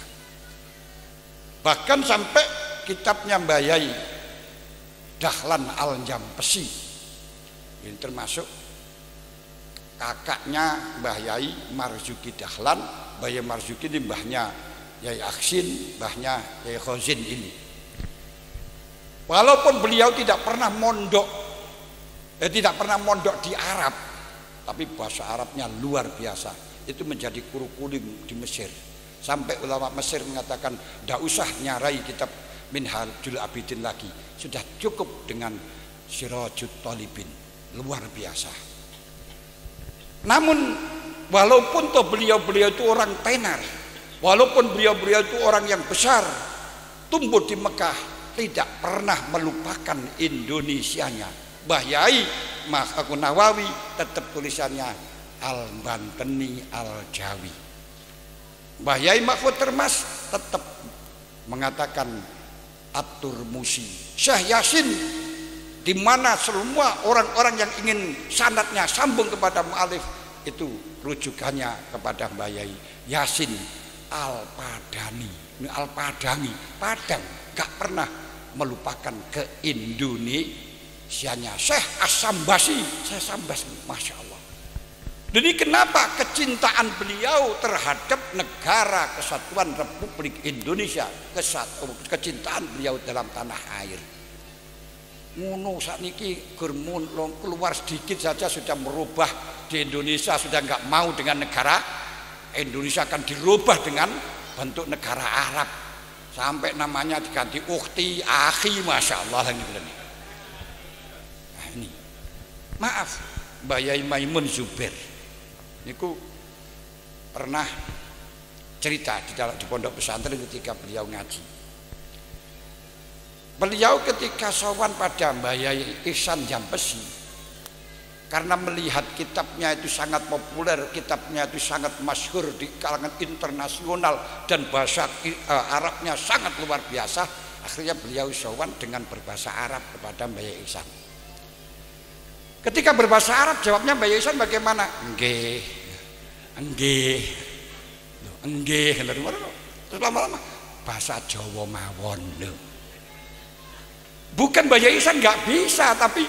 Bahkan sampai kitabnya Mbah Yai Dahlan Al-Jampesi, ini termasuk kakaknya Mbah Yai Marzuki Dahlan. Mbah Yai Marzuki ini mbahnya Yai Aksin, mbahnya Yai Khozin ini. Walaupun beliau tidak pernah mondok di Arab, tapi bahasa Arabnya luar biasa. Itu menjadi kurikulum di Mesir. Sampai ulama Mesir mengatakan, tidak usah nyarai kitab Minhajul Abidin lagi, sudah cukup dengan Sirajut Thalibin. Luar biasa. Namun walaupun beliau itu orang tenar, walaupun beliau itu orang yang besar, tumbuh di Mekah, tidak pernah melupakan Indonesianya. Mbah Yai Nawawi tetap tulisannya Al-Bantani Al-Jawi. Mbah Yai Mahfud Termas tetap mengatakan At-Turmusi. Syekh Yasin, di mana semua orang-orang yang ingin sanadnya sambung kepada mu'alif, itu rujukannya kepada Mbah Yai Yasin Al-Padani. Al-Padani, Padang, gak pernah melupakan ke Indonesianya. Syekh As-Sambasi, Syekh Sambasi, Masya Allah. Jadi kenapa kecintaan beliau terhadap negara kesatuan Republik Indonesia, kecintaan beliau dalam tanah air. Ngono sakniki keluar sedikit saja sudah merubah di Indonesia, sudah nggak mau dengan negara Indonesia, akan dirubah dengan bentuk negara Arab. Sampai namanya diganti ukhti, akhi, Masya Allah. Nah ini, maaf, Mbah Yai Maimun Zubair niku pernah cerita di pondok pesantren ketika beliau ngaji. Beliau ketika sowan pada Mbah Yai Ihsan Jampesi, karena melihat kitabnya itu sangat populer, kitabnya itu sangat masyhur di kalangan internasional dan bahasa Arabnya sangat luar biasa, akhirnya beliau sowan dengan berbahasa Arab kepada Mbah Yai Ihsan. Ketika berbahasa Arab jawabnya Mbah Yai Ihsan bagaimana? Nggih. Nggih. Nggih, terus lama-lama bahasa Jawa mawon lho. Bukan Mbah Yai Ihsan nggak bisa, tapi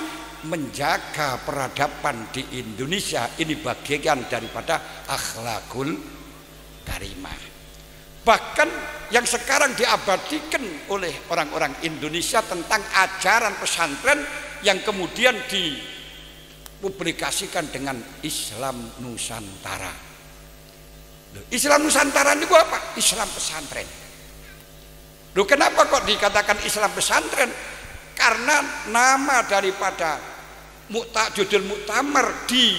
menjaga peradaban di Indonesia ini bagian daripada akhlakul karimah. Bahkan yang sekarang diabadikan oleh orang-orang Indonesia tentang ajaran pesantren yang kemudian dipublikasikan dengan Islam Nusantara. Islam Nusantara itu apa? Islam pesantren. Loh, kenapa kok dikatakan Islam pesantren? Karena nama daripada judul muktamar di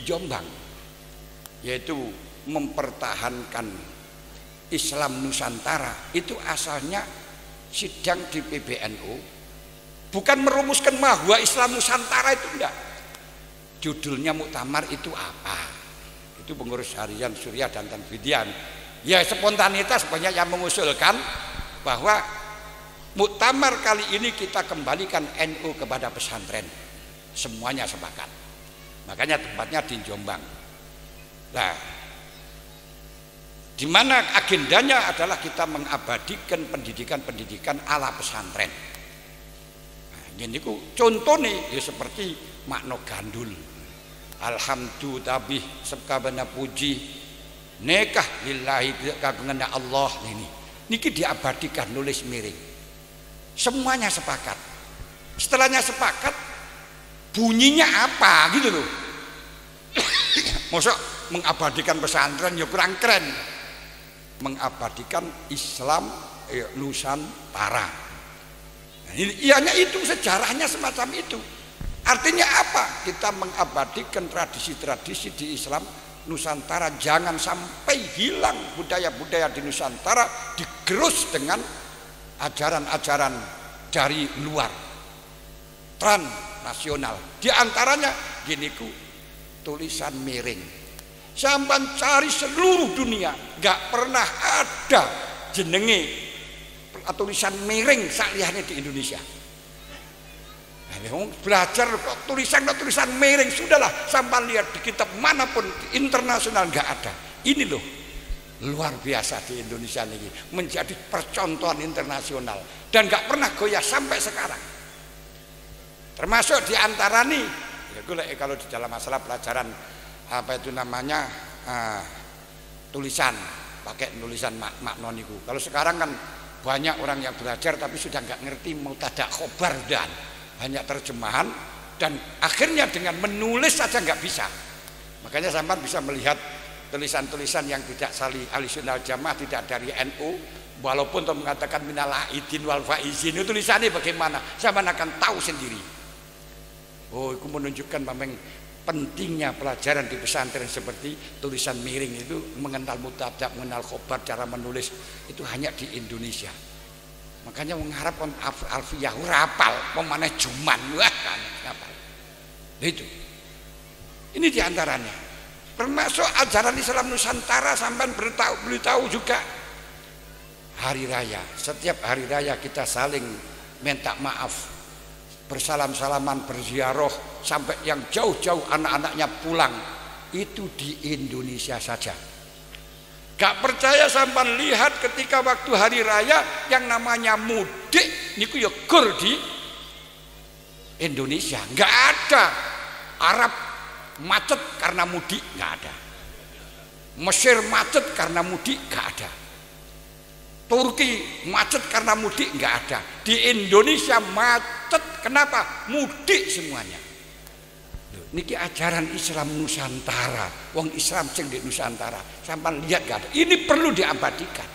Jombang yaitu mempertahankan Islam Nusantara, itu asalnya sidang di PBNU, bukan merumuskan bahwa Islam Nusantara itu enggak. Judulnya muktamar itu apa? Itu pengurus harian Surya dan Tanfidian. Ya spontanitas banyak yang mengusulkan bahwa muktamar kali ini kita kembalikan NU kepada pesantren. Semuanya sepakat. Makanya tempatnya di Jombang. Nah, di mana agendanya adalah kita mengabadikan pendidikan ala pesantren. Nah, ini contohnya ya seperti makna gandul. Alhamdulillah tabih sekabana puji nekah lillahi kagungan Allah ini. Niki diabadikan nulis miring. Semuanya sepakat. Setelahnya sepakat, bunyinya apa gitu loh. Masa mengabadikan pesantren ya kurang keren. Mengabadikan Islam Nusantara. Nah, ianya itu sejarahnya semacam itu. Artinya apa? Kita mengabadikan tradisi-tradisi di Islam Nusantara, jangan sampai hilang budaya-budaya di Nusantara digerus dengan ajaran-ajaran dari luar transnasional. Di antaranya gini ku, tulisan miring. Sampai cari seluruh dunia, nggak pernah ada jenenge tulisan miring sakliyane di Indonesia. Belajar kok tulisan miring, sudahlah sampai lihat di kitab manapun internasional nggak ada. Ini loh luar biasa di Indonesia ini, menjadi percontohan internasional dan nggak pernah goyah sampai sekarang. Termasuk di antara nih, ya kalau di dalam masalah pelajaran apa itu namanya tulisan, pakai tulisan makna niku. Kalau sekarang kan banyak orang yang belajar tapi sudah nggak ngerti mubtada khobar dan banyak terjemahan, dan akhirnya dengan menulis saja nggak bisa. Makanya sampai bisa melihat tulisan-tulisan yang tidak salih ahlussunnah jamaah, tidak dari NU, walaupun toh mengatakan minal aidin wal faizin, itu tulisannya bagaimana sampai akan tahu sendiri. Oh, itu menunjukkan memang pentingnya pelajaran di pesantren seperti tulisan miring itu, mengenal mubtada, mengenal khobar, cara menulis itu hanya di Indonesia. Makanya mengharapkan alfiyah rapal, pemana juman wah kan rapal. Itu. Ini diantaranya. Termasuk ajaran Islam Nusantara sampai beritahu juga hari raya. Setiap hari raya kita saling minta maaf, bersalam-salaman, berziarah, sampai yang jauh-jauh anak-anaknya pulang. Itu di Indonesia saja. Gak percaya sampai lihat ketika waktu hari raya yang namanya mudik niku ya gur di Indonesia. Gak ada Arab macet karena mudik, gak ada. Mesir macet karena mudik, gak ada. Turki macet karena mudik, gak ada. Di Indonesia macet, kenapa? Mudik semuanya. Niki ajaran Islam Nusantara, wong Islam sing di Nusantara, sampai lihat gak ada. Ini perlu diabadikan.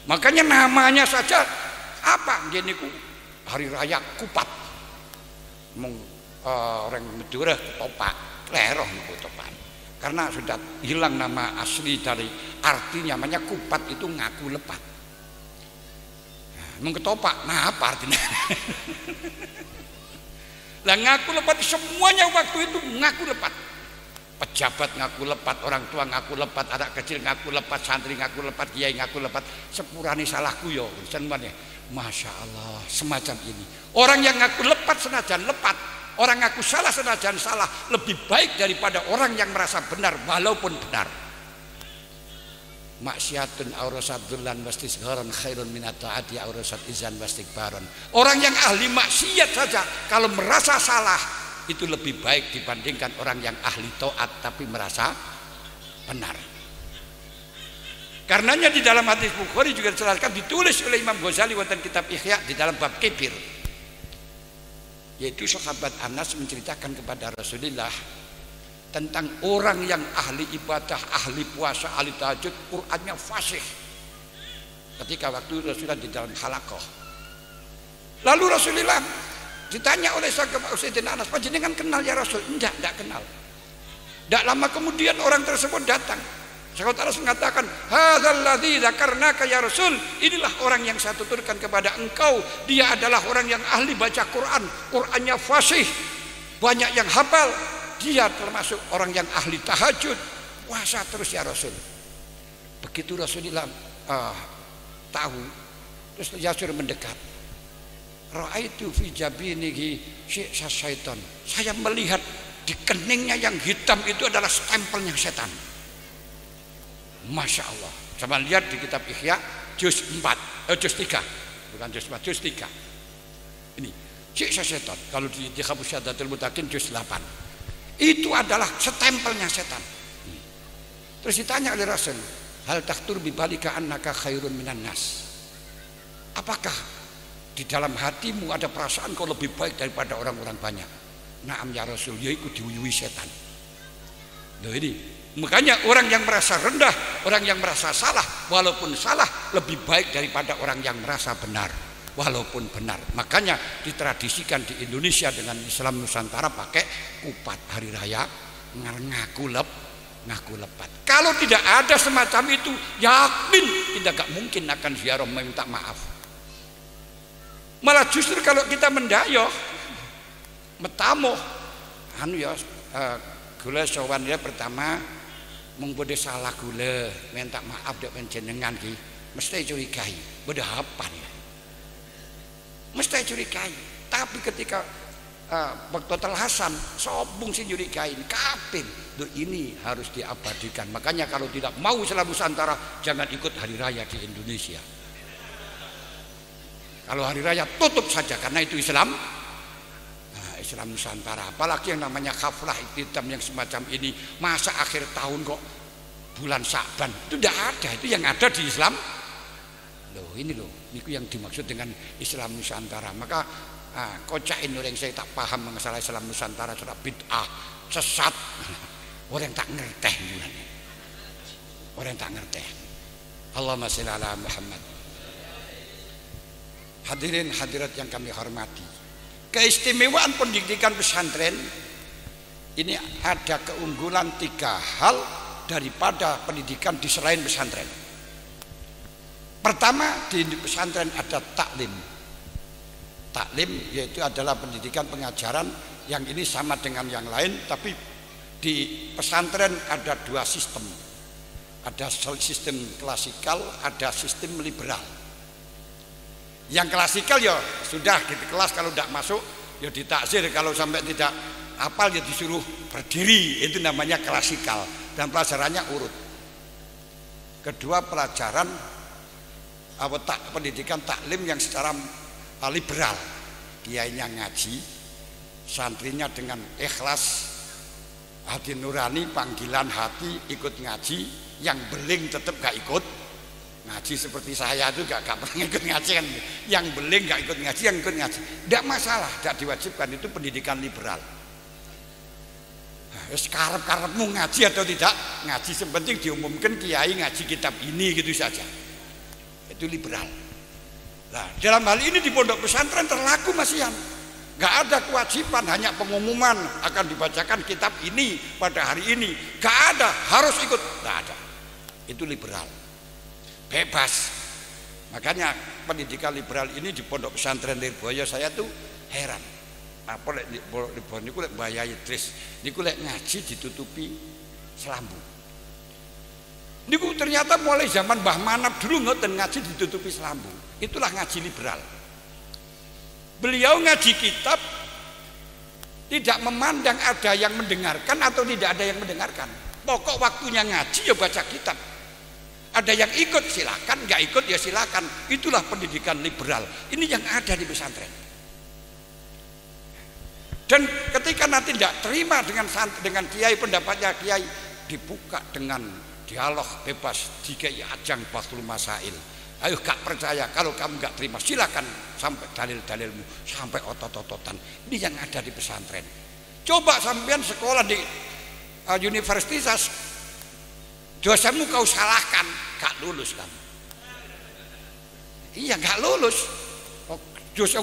Makanya namanya saja apa? Gini ku hari raya Kupat. Orang Madura topak, leroh niku topak. karena sudah hilang nama asli dari artinya. Namanya kupat itu ngaku lepat. Mengketopak, nah apa artinya? Lah ngaku lepat, semuanya waktu itu ngaku lepat. Pejabat ngaku lepat, orang tua ngaku lepat, anak kecil ngaku lepat, santri ngaku lepat, kiai ngaku lepat. Sepurane salahku yo, senengane. Masya Allah, semacam ini. Orang yang ngaku lepat senajan lepat, orang ngaku salah senajan salah, lebih baik daripada orang yang merasa benar walaupun benar. Maksiatun aurasadullan wastisgharan khairun minat taati aurasad izan wastikbaran. Orang yang ahli maksiat saja kalau merasa salah itu lebih baik dibandingkan orang yang ahli taat tapi merasa benar. Karenanya di dalam hadis Bukhari juga dijelaskan, ditulis oleh Imam Ghazali wonten kitab Ihya di dalam bab kibir, yaitu sahabat Anas menceritakan kepada Rasulullah tentang orang yang ahli ibadah, ahli puasa, ahli tahajud, Qur'annya fasih. Ketika waktu Rasulullah di dalam halaqah, lalu Rasulullah ditanya oleh Sayyidina Anas, "Panjenengan kenal ya Rasul?" Enggak kenal. Tidak lama kemudian orang tersebut datang. Sahabat Anas mengatakan, "Hadzal ladzi dzakarnaka ya Rasul." Inilah orang yang saya tuturkan kepada engkau. Dia adalah orang yang ahli baca Quran, Qur'annya fasih, banyak yang hafal. Dia termasuk orang yang ahli tahajud, puasa terus ya Rasul. Begitu Rasulullah tahu, terus Yasir mendekat. Ra'aitu fi jabinihi syi'sa syaitan. Saya melihat di keningnya yang hitam itu adalah stempelnya setan. Masya Allah. Sama lihat di kitab Ihya juz 3, bukan juz 4, juz 3. Ini syi'sa syaitan. Kalau di Khabus Syadatul Mutakin juz 8. Itu adalah stempelnya setan. Terus ditanya oleh Rasul, hal taktur bibalika annaka khairun minan nas. Apakah di dalam hatimu ada perasaan kau lebih baik daripada orang-orang banyak? Naam ya Rasul, ya ikut diuyui setan. Loh ini, makanya orang yang merasa rendah, orang yang merasa salah, walaupun salah lebih baik daripada orang yang merasa benar walaupun benar. Makanya ditradisikan di Indonesia dengan Islam Nusantara pakai kupat hari raya, ngaku lepat. Kalau tidak ada semacam itu, yakin tidak mungkin akan ziarah meminta maaf. Malah justru kalau kita mendayoh, metamoh, gula sowan dia pertama mengbode salah gula, minta maaf dek panjenengan ki, mesti curigai, beda apa ya? Mesti curigai. Tapi ketika waktu Hasan sobung si curigai kapin, ini harus diabadikan. Makanya kalau tidak mau Islam Nusantara, jangan ikut hari raya di Indonesia. Kalau hari raya tutup saja, karena itu Islam Islam Nusantara. Apalagi yang namanya khaflah iktitam yang semacam ini, masa akhir tahun kok bulan Sa'ban, itu tidak ada. Itu yang ada di Islam. Loh ini itu yang dimaksud dengan Islam Nusantara. Maka kocain orang saya tak paham mengenai Islam Nusantara, sudah bid'ah, sesat. Orang tak ngerti, orang tak ngerti. Allahumma sholli ala Muhammad. Hadirin hadirat yang kami hormati, keistimewaan pendidikan pesantren ini ada keunggulan 3 hal daripada pendidikan di selain pesantren. Pertama, di pesantren ada taklim. Taklim yaitu adalah pendidikan pengajaran yang ini sama dengan yang lain, tapi di pesantren ada 2 sistem. Ada sistem klasikal, ada sistem liberal. Yang klasikal ya sudah di kelas kalau tidak masuk ya ditakzir, kalau sampai tidak hafal ya disuruh berdiri, itu namanya klasikal dan pelajarannya urut. Kedua, pelajaran pendidikan taklim yang secara liberal, kiainya ngaji, santrinya dengan ikhlas, hati nurani, panggilan hati ikut ngaji, yang beling tetap gak ikut ngaji. Seperti saya itu gak pernah ikut ngaji kan, yang beling gak ikut ngaji, yang ikut ngaji tidak masalah, tidak diwajibkan. Itu pendidikan liberal. Karep-karepmu ngaji atau tidak ngaji, sepenting diumumkan kiai ngaji kitab ini, gitu saja. Itu liberal. Nah, dalam hal ini di pondok pesantren terlaku masihan. Nggak ada kewajiban, hanya pengumuman akan dibacakan kitab ini pada hari ini. Nggak ada, harus ikut. Nggak ada. Itu liberal, bebas. Makanya pendidikan liberal ini di Pondok Pesantren Lirboyo saya tuh heran. Apa lek di Pondok Lirboyo niku lek mbayai tris niku lek ngaji ditutupi selambu. Niku ternyata mulai zaman Mbah Manap dulu ngoten ngaji ditutupi selambu. Itulah ngaji liberal. Beliau ngaji kitab tidak memandang ada yang mendengarkan atau tidak ada yang mendengarkan. Pokok waktunya ngaji ya baca kitab. Ada yang ikut silakan, nggak ikut ya silakan. Itulah pendidikan liberal. Ini yang ada di pesantren. Dan ketika nanti tidak terima dengan kiai, pendapatnya kiai, dibuka dengan dialog bebas, dikai ajang Bahlul Masail. Ayo gak percaya, kalau kamu gak terima silakan sampai dalil-dalilmu, sampai otot-ototan. Ini yang ada di pesantren. Coba sampean sekolah di universitas, dosenmu kau salahkan, gak lulus kamu. Iya gak lulus.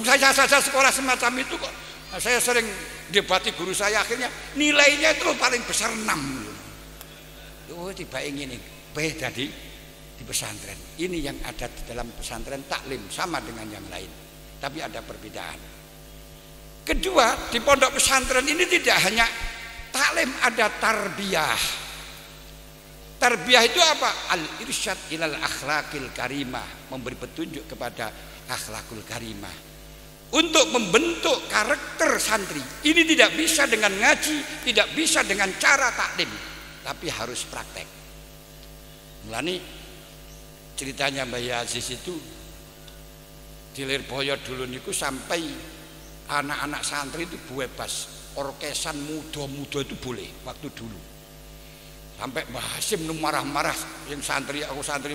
Saya saja sekolah semacam itu kok. Saya sering debati guru saya, akhirnya nilainya itu paling besar 6. Oh tiba ingin beda di pesantren. Ini yang ada di dalam pesantren taklim sama dengan yang lain, tapi ada perbedaan. Kedua, di pondok pesantren ini tidak hanya taklim, ada tarbiyah. Tarbiyah itu apa? Al-irsyad ilal akhlaqil karimah, memberi petunjuk kepada akhlakul karimah untuk membentuk karakter santri. Ini tidak bisa dengan ngaji, tidak bisa dengan cara taklim, tapi harus praktek. Mulane ceritanya Mbah Aziz itu di Lirboyo dulu niku sampai anak-anak santri itu bebas, orkesan muda-muda itu boleh waktu dulu. Sampai Mbah Hasim marah-marah yang santri, aku santri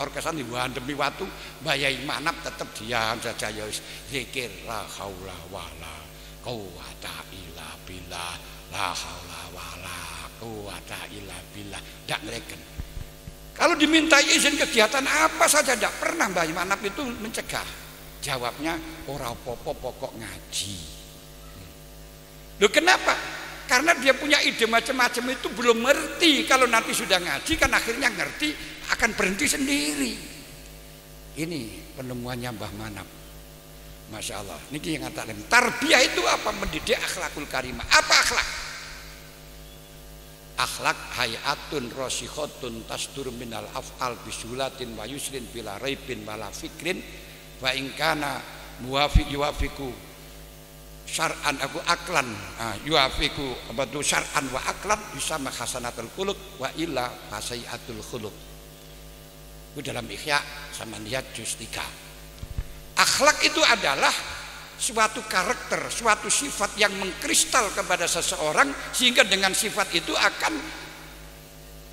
orkesan dihandemi watu, Mbah Yai Manap tetap diam saja, ya zikir la haula wala quwata illa billah, la haula wala quwata illa billah. Ndak ngreken. Kalau dimintai izin kegiatan apa saja tidak pernah Mbah Manap itu mencegah. Jawabnya ora apa-apa pokok ngaji. Loh kenapa? Karena dia punya ide macam-macam itu belum ngerti. Kalau nanti sudah ngaji kan akhirnya ngerti, akan berhenti sendiri. Ini penemuannya Mbah Manap. Masya Allah. Ini yang kata tarbiyah itu apa? Mendidik akhlakul karimah. Apa akhlak? Akhlak hayatun rosikhotun tasdur minal af'al bisulatin wa yusrin bila raibin wala fikrin wa ingkana yuwafiku syar'an aku aklan yuwafiku abadu syar'an wa aklan bisa mahasanatul khuluq wa illa fasayatul khuluq. Itu dalam Ihya sama lihat juz 3. Akhlak itu adalah suatu karakter, suatu sifat yang mengkristal kepada seseorang sehingga dengan sifat itu akan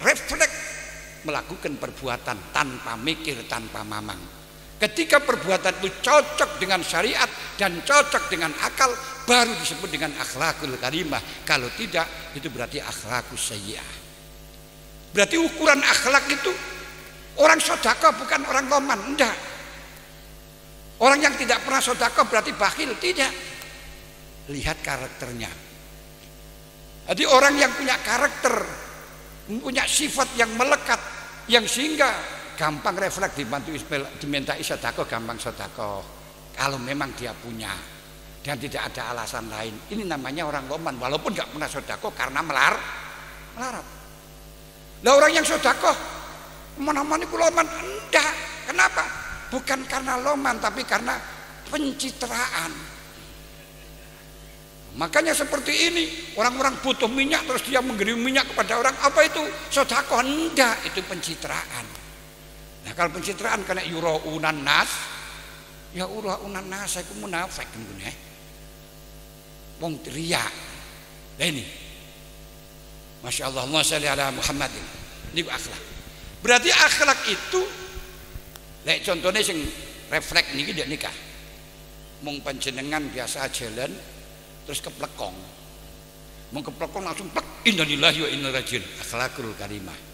refleks melakukan perbuatan tanpa mikir, tanpa mamang. Ketika perbuatan itu cocok dengan syariat dan cocok dengan akal, baru disebut dengan akhlakul karimah. Kalau tidak, itu berarti akhlakus sayyi'ah. Berarti ukuran akhlak itu orang sedekah bukan orang loman, enggak. Orang yang tidak pernah sedekah berarti bakhil, tidak. Lihat karakternya. Jadi orang yang punya karakter, punya sifat yang melekat, yang sehingga gampang refleks diminta sedekah, gampang sedekah. Kalau memang dia punya dan tidak ada alasan lain, ini namanya orang loman, walaupun nggak pernah sedekah karena melarat. Lah orang yang sedekah, mana-mana itu loman, enggak. Kenapa? Bukan karena loman, tapi karena pencitraan. Makanya seperti ini, orang-orang butuh minyak terus dia mengirim minyak kepada orang, apa itu? Sedekah? Enggak, itu pencitraan. Nah kalau pencitraan karena yuraunan nas, ya uraunan nas itu munafik ngene. Wong riya. Lah ini. Masya Allah, Allahumma sholli ala Muhammadin. Ini akhlak. Berarti akhlak itu lek contohnya sing refleks niki ndak nikah. Mung panjenengan biasa jalan terus keplekong. Mung keplekong langsung plek innalillahi wa inna ilaihi rajiun. Akhlakul karimah.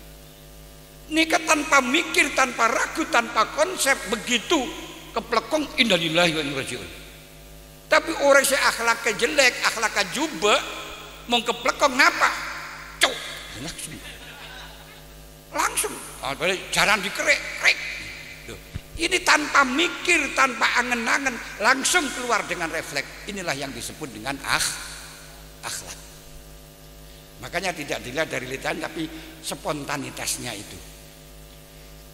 Nikah tanpa mikir, tanpa ragu, tanpa konsep, begitu keplekong innalillahi wa inna ilaihi rajiun. Tapi orang yang akhlaknya jelek, akhlaknya jubek, mau keplekong ngapa? Cuk, langsung jarang dikerek. Ini tanpa mikir, tanpa angen-angen, langsung keluar dengan refleks. Inilah yang disebut dengan akhlak. Makanya tidak dilihat dari lisan, tapi spontanitasnya itu.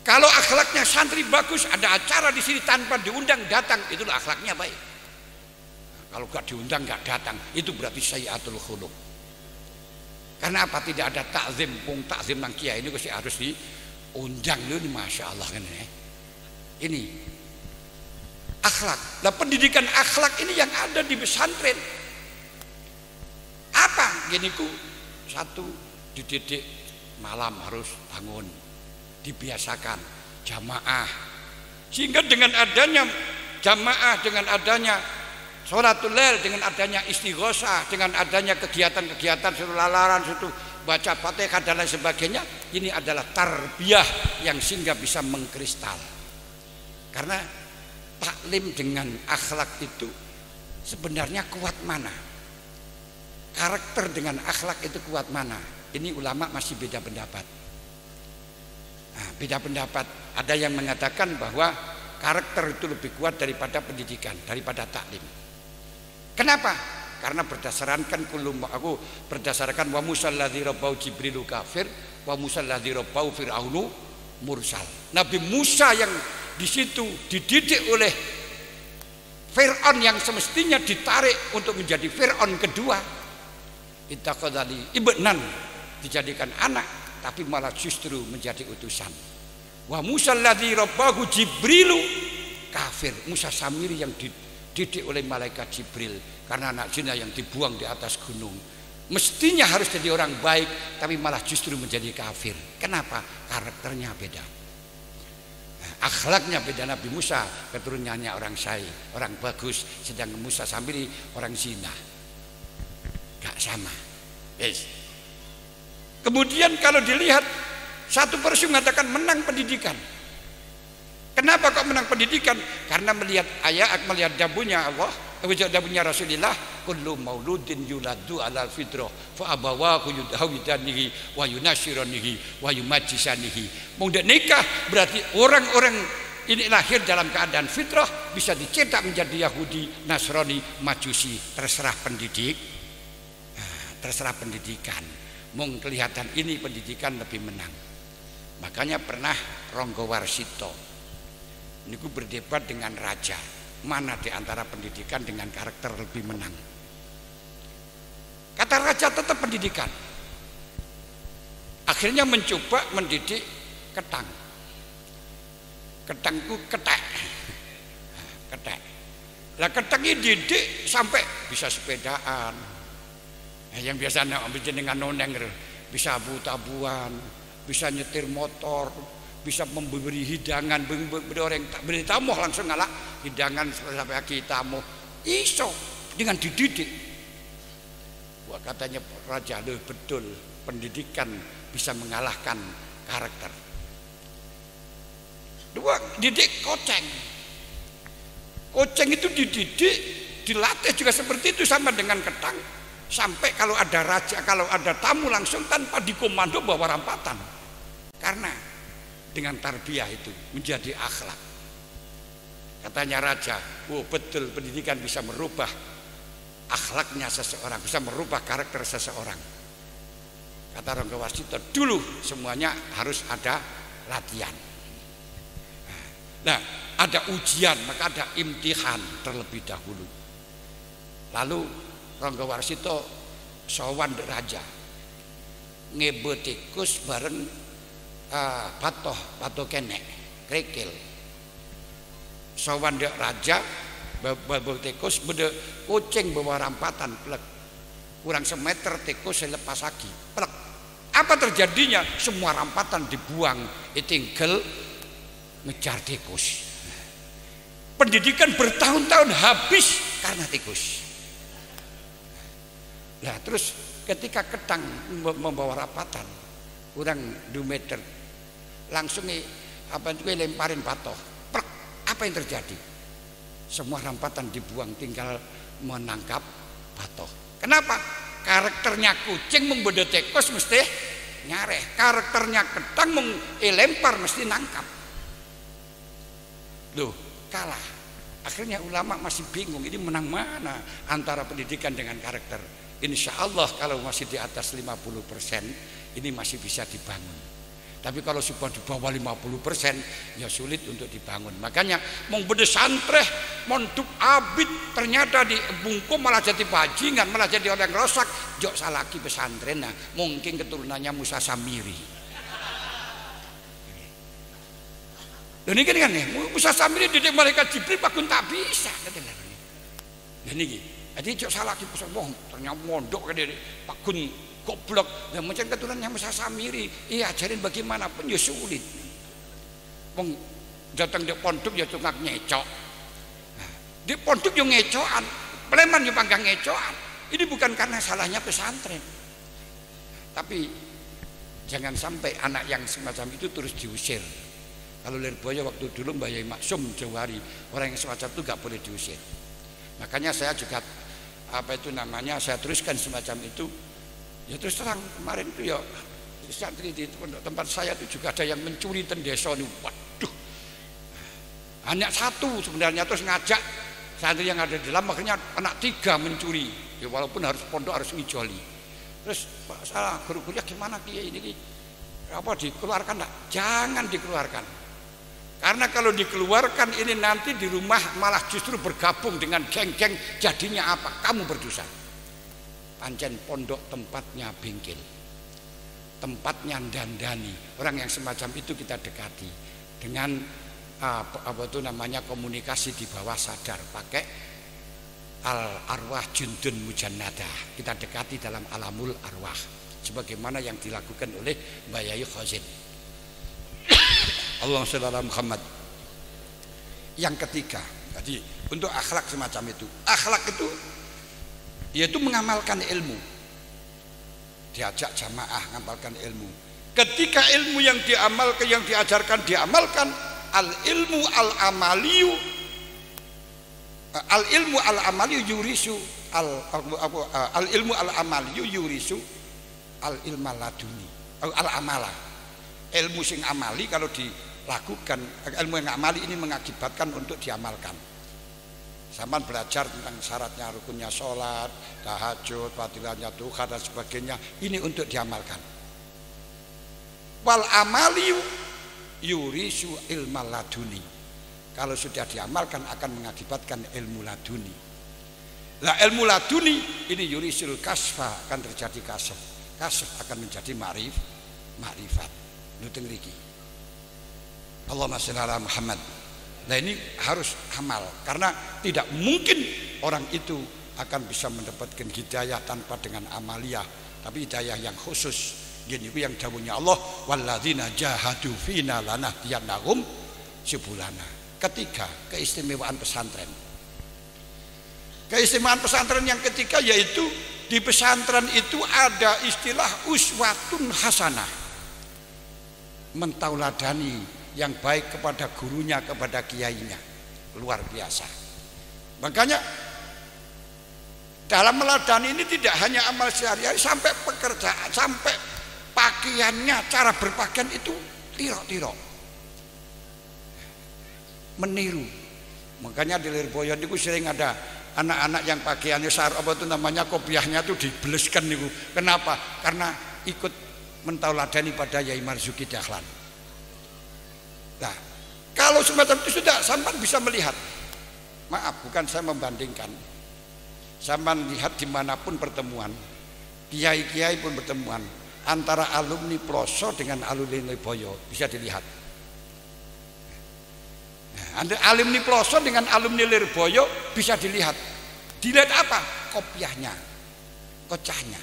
Kalau akhlaknya santri bagus, ada acara di sini tanpa diundang datang, itulah akhlaknya baik. Kalau gak diundang gak datang, itu berarti sayyiatul khuluq. Karena apa? Tidak ada takzim, takzim nang kiai ini harus diundang lu, masya Allah kan ya. Ini akhlak. Nah, pendidikan akhlak ini yang ada di pesantren. Apa? Gini ku, satu, dididik malam harus bangun, dibiasakan jamaah, sehingga dengan adanya jamaah, dengan adanya sholatul lail, dengan adanya istighosah, dengan adanya kegiatan-kegiatan suruh lalaran, suruh baca Fatihah dan lain sebagainya, ini adalah tarbiyah yang sehingga bisa mengkristal. Karena taklim dengan akhlak itu sebenarnya kuat mana? Karakter dengan akhlak itu kuat mana? Ini ulama masih beda pendapat. Nah, beda pendapat. Ada yang mengatakan bahwa karakter itu lebih kuat daripada pendidikan, daripada taklim. Kenapa? Karena berdasarkan berdasarkan wa musalladzi rabbau jibrilu kafir, wa musalladzi rabbau fir'aunu mursal. Nabi Musa yang di situ dididik oleh Fir'aun yang semestinya ditarik untuk menjadi Fir'aun kedua, ittaqadali ibnan, dijadikan anak, tapi malah justru menjadi utusan. Wa Musa alladzi rabbahu Jibrilu kafir, Musa Samiri yang dididik oleh malaikat Jibril karena anak zina yang dibuang di atas gunung. Mestinya harus jadi orang baik, tapi malah justru menjadi kafir. Kenapa? Karakternya beda. Akhlaknya beda. Nabi Musa keturunannya orang syai, orang bagus, sedangkan Musa Samiri orang zina. Gak sama. Yes. Kemudian kalau dilihat, satu person mengatakan menang pendidikan. Kenapa kok menang pendidikan? Karena melihat ayat, melihat dabunya Allah, dabunya Rasulullah, kullu mauludin yuladu ala fitrah fa abawahu yudhawidanihi wa yunashiranihi wa yumajjisanihi. Mau nikah berarti orang-orang ini lahir dalam keadaan fitrah, bisa dicetak menjadi Yahudi, Nasrani, Majusi, terserah pendidik. Terserah pendidikan. Mung kelihatan ini pendidikan lebih menang. Makanya pernah Ronggo Warsito ini berdebat dengan raja, mana di antara pendidikan dengan karakter lebih menang. Kata raja tetap pendidikan. Akhirnya mencoba mendidik ketang. Ketangku ketek. Ketek. Lah ketang ini didik sampai bisa sepedaan. Yang biasa ambil jenengan noneng, bisa abu-tabuan, bisa nyetir motor, bisa memberi hidangan, beri orang beri tamu langsung ngalah hidangan sampai lagi tamu. Iso dengan dididik. Wah, katanya raja, betul pendidikan bisa mengalahkan karakter. Dua, didik koceng. Koceng itu dididik, dilatih juga seperti itu, sama dengan ketang. Sampai kalau ada raja, kalau ada tamu langsung tanpa dikomando bawa rampatan. Karena dengan tarbiyah itu menjadi akhlak. Katanya raja, oh betul pendidikan bisa merubah akhlaknya seseorang, bisa merubah karakter seseorang. Kata Ronggo Warsito, dulu semuanya harus ada latihan. Nah, ada ujian, maka ada imtihan terlebih dahulu. Lalu Ronggo Warsito sowan raja, ngebe tikus bareng patoh kenek krekil. Sowan dek raja bawa tikus bede kucing bawa rampatan plek. Kurang semeter tikus lepas lagi plek. Apa terjadinya? Semua rampatan dibuang, tinggal ngejar tikus. Pendidikan bertahun-tahun habis karena tikus. Nah, terus ketika ketang membawa rapatan kurang 2 meter, langsung lemparin patoh. Apa yang terjadi? Semua rampatan dibuang, tinggal menangkap batoh. Kenapa? Karakternya kucing membodoh tikus mesti nyareh, karakternya ketang lempar mesti nangkap. Loh, kalah. Akhirnya ulama masih bingung, ini menang mana antara pendidikan dengan karakter. Insya Allah kalau masih di atas 50%, ini masih bisa dibangun. Tapi kalau sudah di bawah 50%, ya sulit untuk dibangun. Makanya mau beda santreh, monduk abid, ternyata di bungkum malah jadi bajingan, malah jadi orang rosak. Jok salaki pesantren, nah mungkin keturunannya Musa Samiri. Dan ini kan nih, Musa Samiri didik malaikat Jibril pakun tak bisa. Dan ini, jadi jok salaki pesantren, ternyata mondok kan dia pakun goblok. Dan macam keturunannya Musa Samiri, iya ajarin bagaimanapun ya sulit. Wong datang di pondok ya tukang ngecok. Nah, di pondok yang ngecokan, preman yang panggang ngecokan. Ini bukan karena salahnya pesantren. Tapi jangan sampai anak yang semacam itu terus diusir. Kalau Lirboyo waktu dulu Mbak Yai Maksum Jawari, orang yang semacam itu gak boleh diusir. Makanya saya juga saya teruskan semacam itu. Ya terus terang kemarin itu ya santri di tempat saya itu juga ada yang mencuri ten desa nih. Waduh, hanya satu sebenarnya, terus ngajak santri yang ada di dalam, makanya anak 3 mencuri. Ya walaupun harus pondok harus ngijoli. Terus salah guru-gurunya gimana kiai ini? Apa dikeluarkan? Enggak? Jangan dikeluarkan. Karena kalau dikeluarkan ini nanti di rumah malah justru bergabung dengan geng-geng, jadinya apa? Kamu berdosa. Pancen pondok tempatnya bengkel, tempatnya dandani. Orang yang semacam itu kita dekati dengan komunikasi di bawah sadar, pakai al arwah jundun mujannadah. Kita dekati dalam alamul arwah, sebagaimana yang dilakukan oleh Mbak Yai Khazin. Allahumma sholli ala Muhammad. Yang ketiga, jadi untuk akhlak semacam itu, akhlak itu yaitu mengamalkan ilmu, diajak jamaah mengamalkan ilmu. Ketika ilmu yang diamalkan, yang diajarkan diamalkan, al ilmu al amaliyu yurisu al ilmu al amaliyu yurisu al ilma laduni al amala. Ilmu sing amali kalau dilakukan, ilmu yang amali ini mengakibatkan untuk diamalkan. Sama belajar tentang syaratnya, rukunnya sholat, tahajud, fadilahnya duha dan sebagainya, ini untuk diamalkan. Wal amaliyu yurisu ilma laduni. Kalau sudah diamalkan akan mengakibatkan ilmu laduni. Lah ilmu laduni ini yurisul kasfa, akan terjadi kasf. Kasf akan menjadi makrifat. Nuteng riki. Allahumma sholli ala Muhammad. Nah ini harus amal, karena tidak mungkin orang itu akan bisa mendapatkan hidayah tanpa dengan amaliyah, tapi hidayah yang khusus. Gini yang dawuhnya Allah, walladzina jahadu fina lanahdiyannahum subulana. Ketiga, keistimewaan pesantren. Keistimewaan pesantren yang ketiga yaitu di pesantren itu ada istilah uswatun hasanah, mentauladani yang baik kepada gurunya, kepada kiainya, luar biasa. Makanya dalam meladani ini tidak hanya amal sehari-hari, sampai pekerjaan, sampai pakaiannya, cara berpakaian itu tirok-tirok, meniru. Makanya di Lirboyo itu sering ada anak-anak yang pakaiannya kopiahnya itu dibleskan niku. Kenapa? Karena ikut mentauladani pada Yai Marzuki Dahlan. Nah, kalau semacam itu sudah sampan bisa melihat. Maaf, bukan saya membandingkan. Sampan lihat dimanapun pertemuan, kiai-kiai pun pertemuan antara alumni Ploso dengan alumni Lirboyo bisa dilihat. Nah, alumni Ploso dengan alumni Lirboyo bisa dilihat. Dilihat apa? Kopiahnya, kocahnya.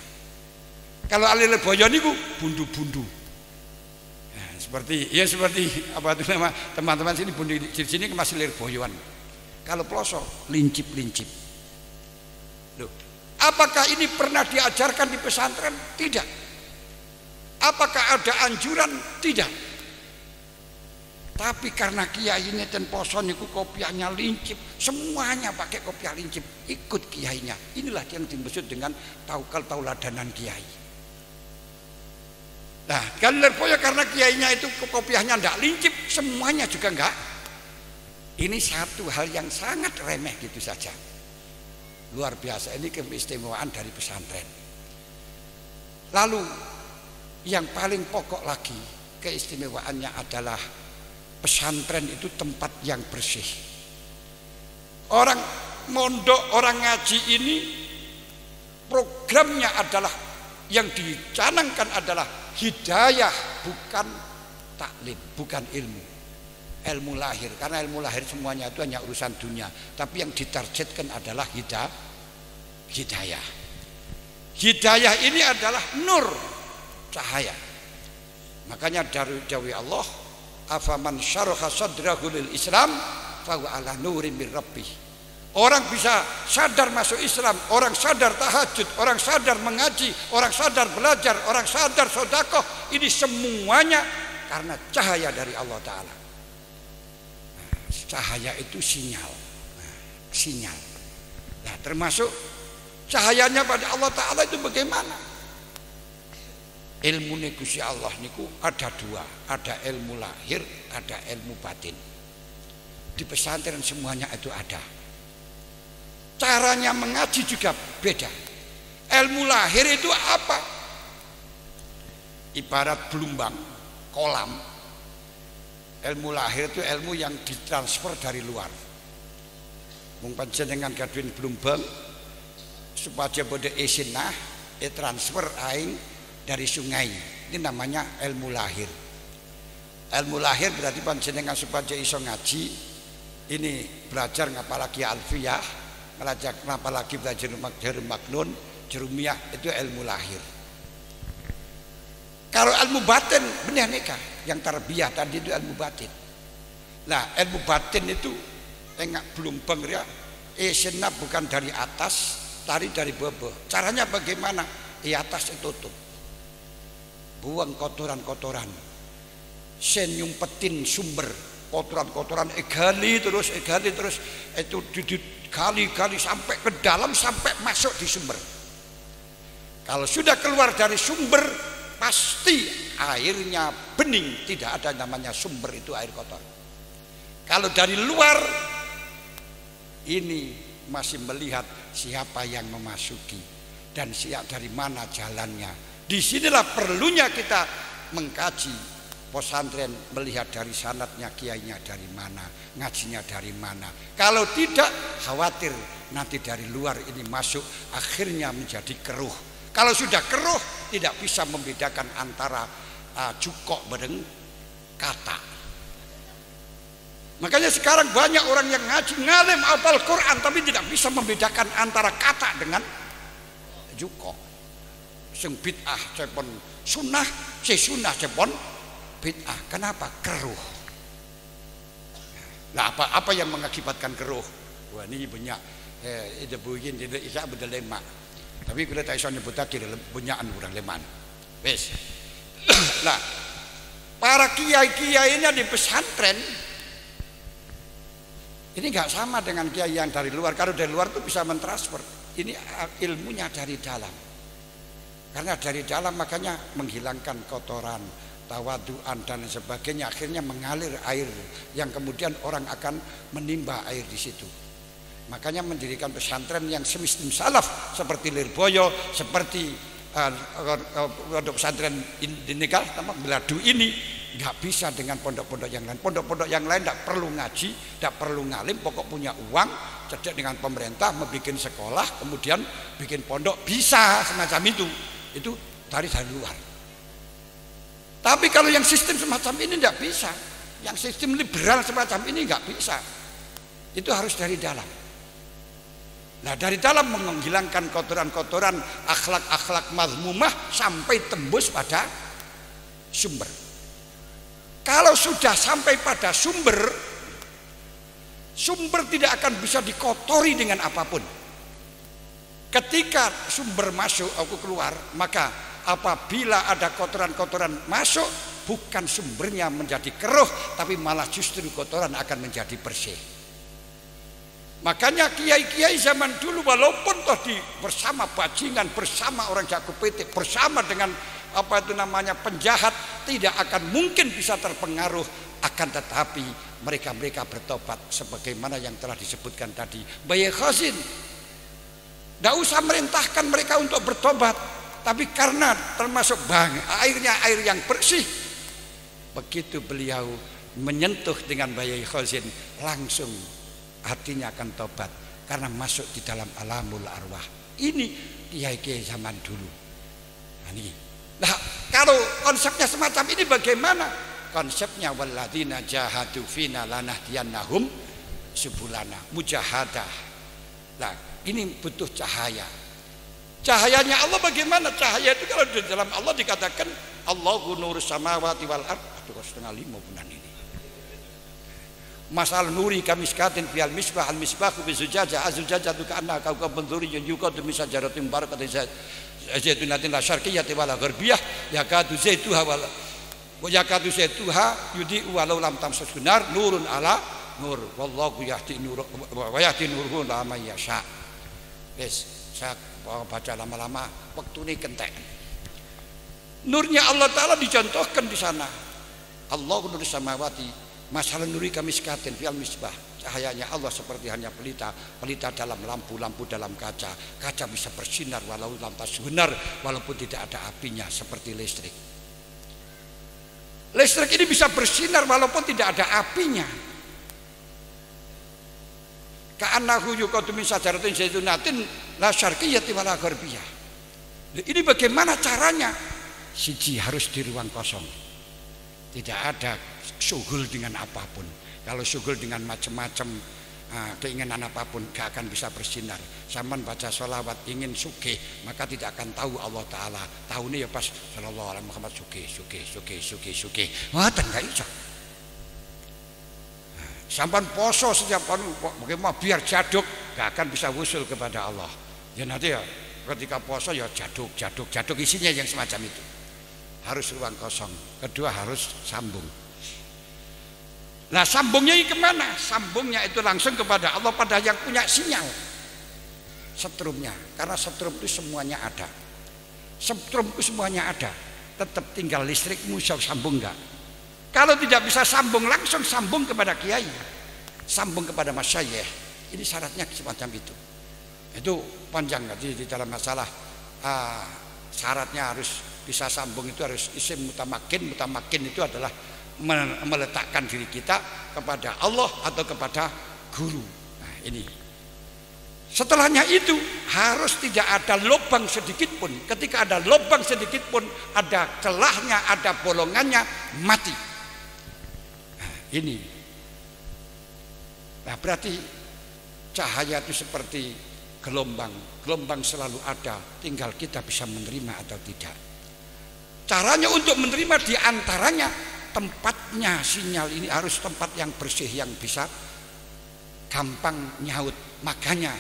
Kalau alumni Lirboyo niku bundu-bundu. Seperti apa itu nama teman-teman sini bundu di sini masih Lirboyoan. Kalau Ploso lincip-lincip. Loh, apakah ini pernah diajarkan di pesantren? Tidak. Apakah ada anjuran? Tidak. Tapi karena kiainya ten poso niku kopiahnya lincip, semuanya pakai kopiah lincip, ikut kiainya. Inilah yang dimaksud dengan tauladanan kiai. Nah, kalau Lirboyo karena kiainya itu kopiahnya ndak lincip, semuanya juga enggak. Ini satu hal yang sangat remeh gitu saja. Luar biasa, ini keistimewaan dari pesantren. Lalu yang paling pokok lagi keistimewaannya adalah pesantren itu tempat yang bersih. Orang mondok, orang ngaji ini programnya adalah yang dicanangkan adalah hidayah, bukan taklim, bukan ilmu. Ilmu lahir, karena ilmu lahir semuanya itu hanya urusan dunia, tapi yang ditargetkan adalah hidayah. Hidayah ini adalah nur, cahaya. Makanya dari jawi Allah, afaman syaraha sadrahu lil Islam fa huwa ala nurin min rabbih. Orang bisa sadar masuk Islam, orang sadar tahajud, orang sadar mengaji, orang sadar belajar, orang sadar sedekah, ini semuanya karena cahaya dari Allah Ta'ala. Cahaya itu sinyal. Sinyal. Nah, termasuk cahayanya pada Allah Ta'ala itu bagaimana? Ilmu Gusti Allah niku ada dua, ada ilmu lahir, ada ilmu batin. Di pesantren semuanya itu ada. Caranya mengaji juga beda. Ilmu lahir itu apa? Ibarat gelombang, kolam. Ilmu lahir itu ilmu yang ditransfer dari luar. Mung panjenengan gadhuin gelombang supaya pada isinah transfer aing dari sungai. Ini namanya ilmu lahir. Ilmu lahir berarti panjenengan supaya iso ngaji, ini belajar ngapalagi alfiyah, belajar ngapalagi belajar Jarum Maknun, Jurumiyah, itu ilmu lahir. Kalau ilmu batin benih nikah, yang tarbiyah tadi itu ilmu batin. Nah, ilmu batin itu enggak belum ya, senap bukan dari atas, tari dari bawah. Caranya bagaimana? Di atas itu tutup. Buang kotoran-kotoran. Sen nyumpetin sumber kotoran-kotoran, egali terus itu kali-kali sampai ke dalam, sampai masuk di sumber. Kalau sudah keluar dari sumber, pasti airnya bening, tidak ada namanya sumber itu air kotor. Kalau dari luar ini masih melihat siapa yang memasuki dan siap dari mana jalannya. Disinilah perlunya kita mengkaji pesantren, melihat dari sanadnya, kiainya dari mana, ngajinya dari mana. Kalau tidak, khawatir nanti dari luar ini masuk akhirnya menjadi keruh. Kalau sudah keruh, tidak bisa membedakan antara cukok bareng kata. Makanya sekarang banyak orang yang ngaji, ngalim hafal Quran, tapi tidak bisa membedakan antara kata dengan cukok. Sing bid'ah cepon sunnah, si sunnah cepon bid'ah. Kenapa? Keruh. Nah, apa yang mengakibatkan keruh? Wah, ini banyak ide buyin, ide isa bedelemak. Tapi kita tak iso nyebut lagi bunyakan kurang leman. Wes. Nah, para kiai-kiainya di pesantren ini enggak sama dengan kiai yang dari luar. Kalau dari luar itu bisa mentransfer. Ini ilmunya dari dalam. Karena dari dalam makanya menghilangkan kotoran, tawaduan dan sebagainya, akhirnya mengalir air yang kemudian orang akan menimba air di situ. Makanya mendirikan pesantren yang semistim salaf seperti Lirboyo, seperti pondok pesantren di Nikah Beladu ini nggak bisa dengan pondok-pondok yang lain. Pondok-pondok yang lain tidak perlu ngaji, tidak perlu ngalim, pokok punya uang, cedek dengan pemerintah, membuat sekolah, kemudian bikin pondok, bisa semacam itu. Itu dari luar. Tapi kalau yang sistem semacam ini tidak bisa, yang sistem liberal semacam ini nggak bisa. Itu harus dari dalam. Nah, dari dalam menghilangkan kotoran-kotoran, akhlak-akhlak mazmumah sampai tembus pada sumber. Kalau sudah sampai pada sumber, sumber tidak akan bisa dikotori dengan apapun. Ketika sumber masuk, aku keluar, maka apabila ada kotoran-kotoran masuk, bukan sumbernya menjadi keruh, tapi malah justru kotoran akan menjadi bersih. Makanya kiai-kiai zaman dulu walaupun toh bersama bajingan, bersama orang jago petik, bersama dengan penjahat, tidak akan mungkin bisa terpengaruh, akan tetapi mereka bertobat sebagaimana yang telah disebutkan tadi. Bayi Khazin tidak usah merintahkan mereka untuk bertobat, tapi karena termasuk airnya air yang bersih, begitu beliau menyentuh dengan Bayi Khazin, langsung hatinya akan tobat karena masuk di dalam alamul arwah. Ini kiai-kiai zaman dulu. Nah, kalau konsepnya semacam ini bagaimana? Konsepnya walladzina jahadu fina lanahdiyannahum subulana, mujahadah. Nah, ini butuh cahaya. Cahayanya Allah bagaimana? Cahaya itu kalau di dalam Allah dikatakan Allahu nurus samawati wal ard. Aduh, 4:30 bulan ini. Masal nuri kamiskatin fil misbah al misbahu bi zujajah azujajah tu kana kaukabun duriyun yuqadu min sajaratin barakatin zaitunatin la syarqiyyati wala gharbiyah yakadu zaituha wala yakadu zaituha yudi walau lam tamsus nar nurun ala nur wallahu yahdi nur wa yahdi nurhu la may yasha. Wis saya baca lama-lama waktu ini kentek. Nurnya Allah Ta'ala dicontohkan di sana. Allahu nurus samawati masalah nuri kamiskatin fil misbah, cahayanya Allah seperti hanya pelita dalam lampu dalam kaca bisa bersinar walau lantas benar walaupun tidak ada apinya, seperti listrik ini bisa bersinar walaupun tidak ada apinya. Ka'annahu yuqadu min sajaratin zaitunatin la syarqiyyati wala gharbiyah. Ini bagaimana caranya? Siji, harus di ruang kosong, tidak ada syughul dengan apapun. Kalau syughul dengan macam-macam keinginan apapun, gak akan bisa bersinar. Zaman baca sholawat ingin sugih, maka tidak akan tahu Allah Ta'ala. Tahu ini ya pas sallallahu alaihi Muhammad sugih. Wah, gak bisa. Sampan poso setiap bagaimana biar jaduk, gak akan bisa wusul kepada Allah. Ya nanti ya ketika poso ya jaduk isinya yang semacam itu. Harus ruang kosong. Kedua, harus sambung. Nah, sambungnya ini kemana? Sambungnya itu langsung kepada Allah, pada yang punya sinyal setrumnya. Karena setrum itu semuanya ada. Setrum itu semuanya ada. Tetap tinggal listrikmu bisa sambung enggak? Kalau tidak bisa sambung, langsung sambung kepada kiai, sambung kepada masyayikh. Ini syaratnya semacam itu. Itu panjang nanti di dalam masalah syaratnya harus bisa sambung, itu harus isim mutamakin. Mutamakin itu adalah meletakkan diri kita kepada Allah atau kepada guru. Nah, ini. Setelahnya itu harus tidak ada lubang sedikit pun. Ketika ada lubang sedikit pun, ada celahnya, ada bolongannya, mati. Nah, ini. Nah, berarti cahaya itu seperti gelombang. Gelombang selalu ada, tinggal kita bisa menerima atau tidak. Caranya untuk menerima diantaranya tempatnya sinyal ini harus tempat yang bersih, yang bisa gampang nyaut. Makanya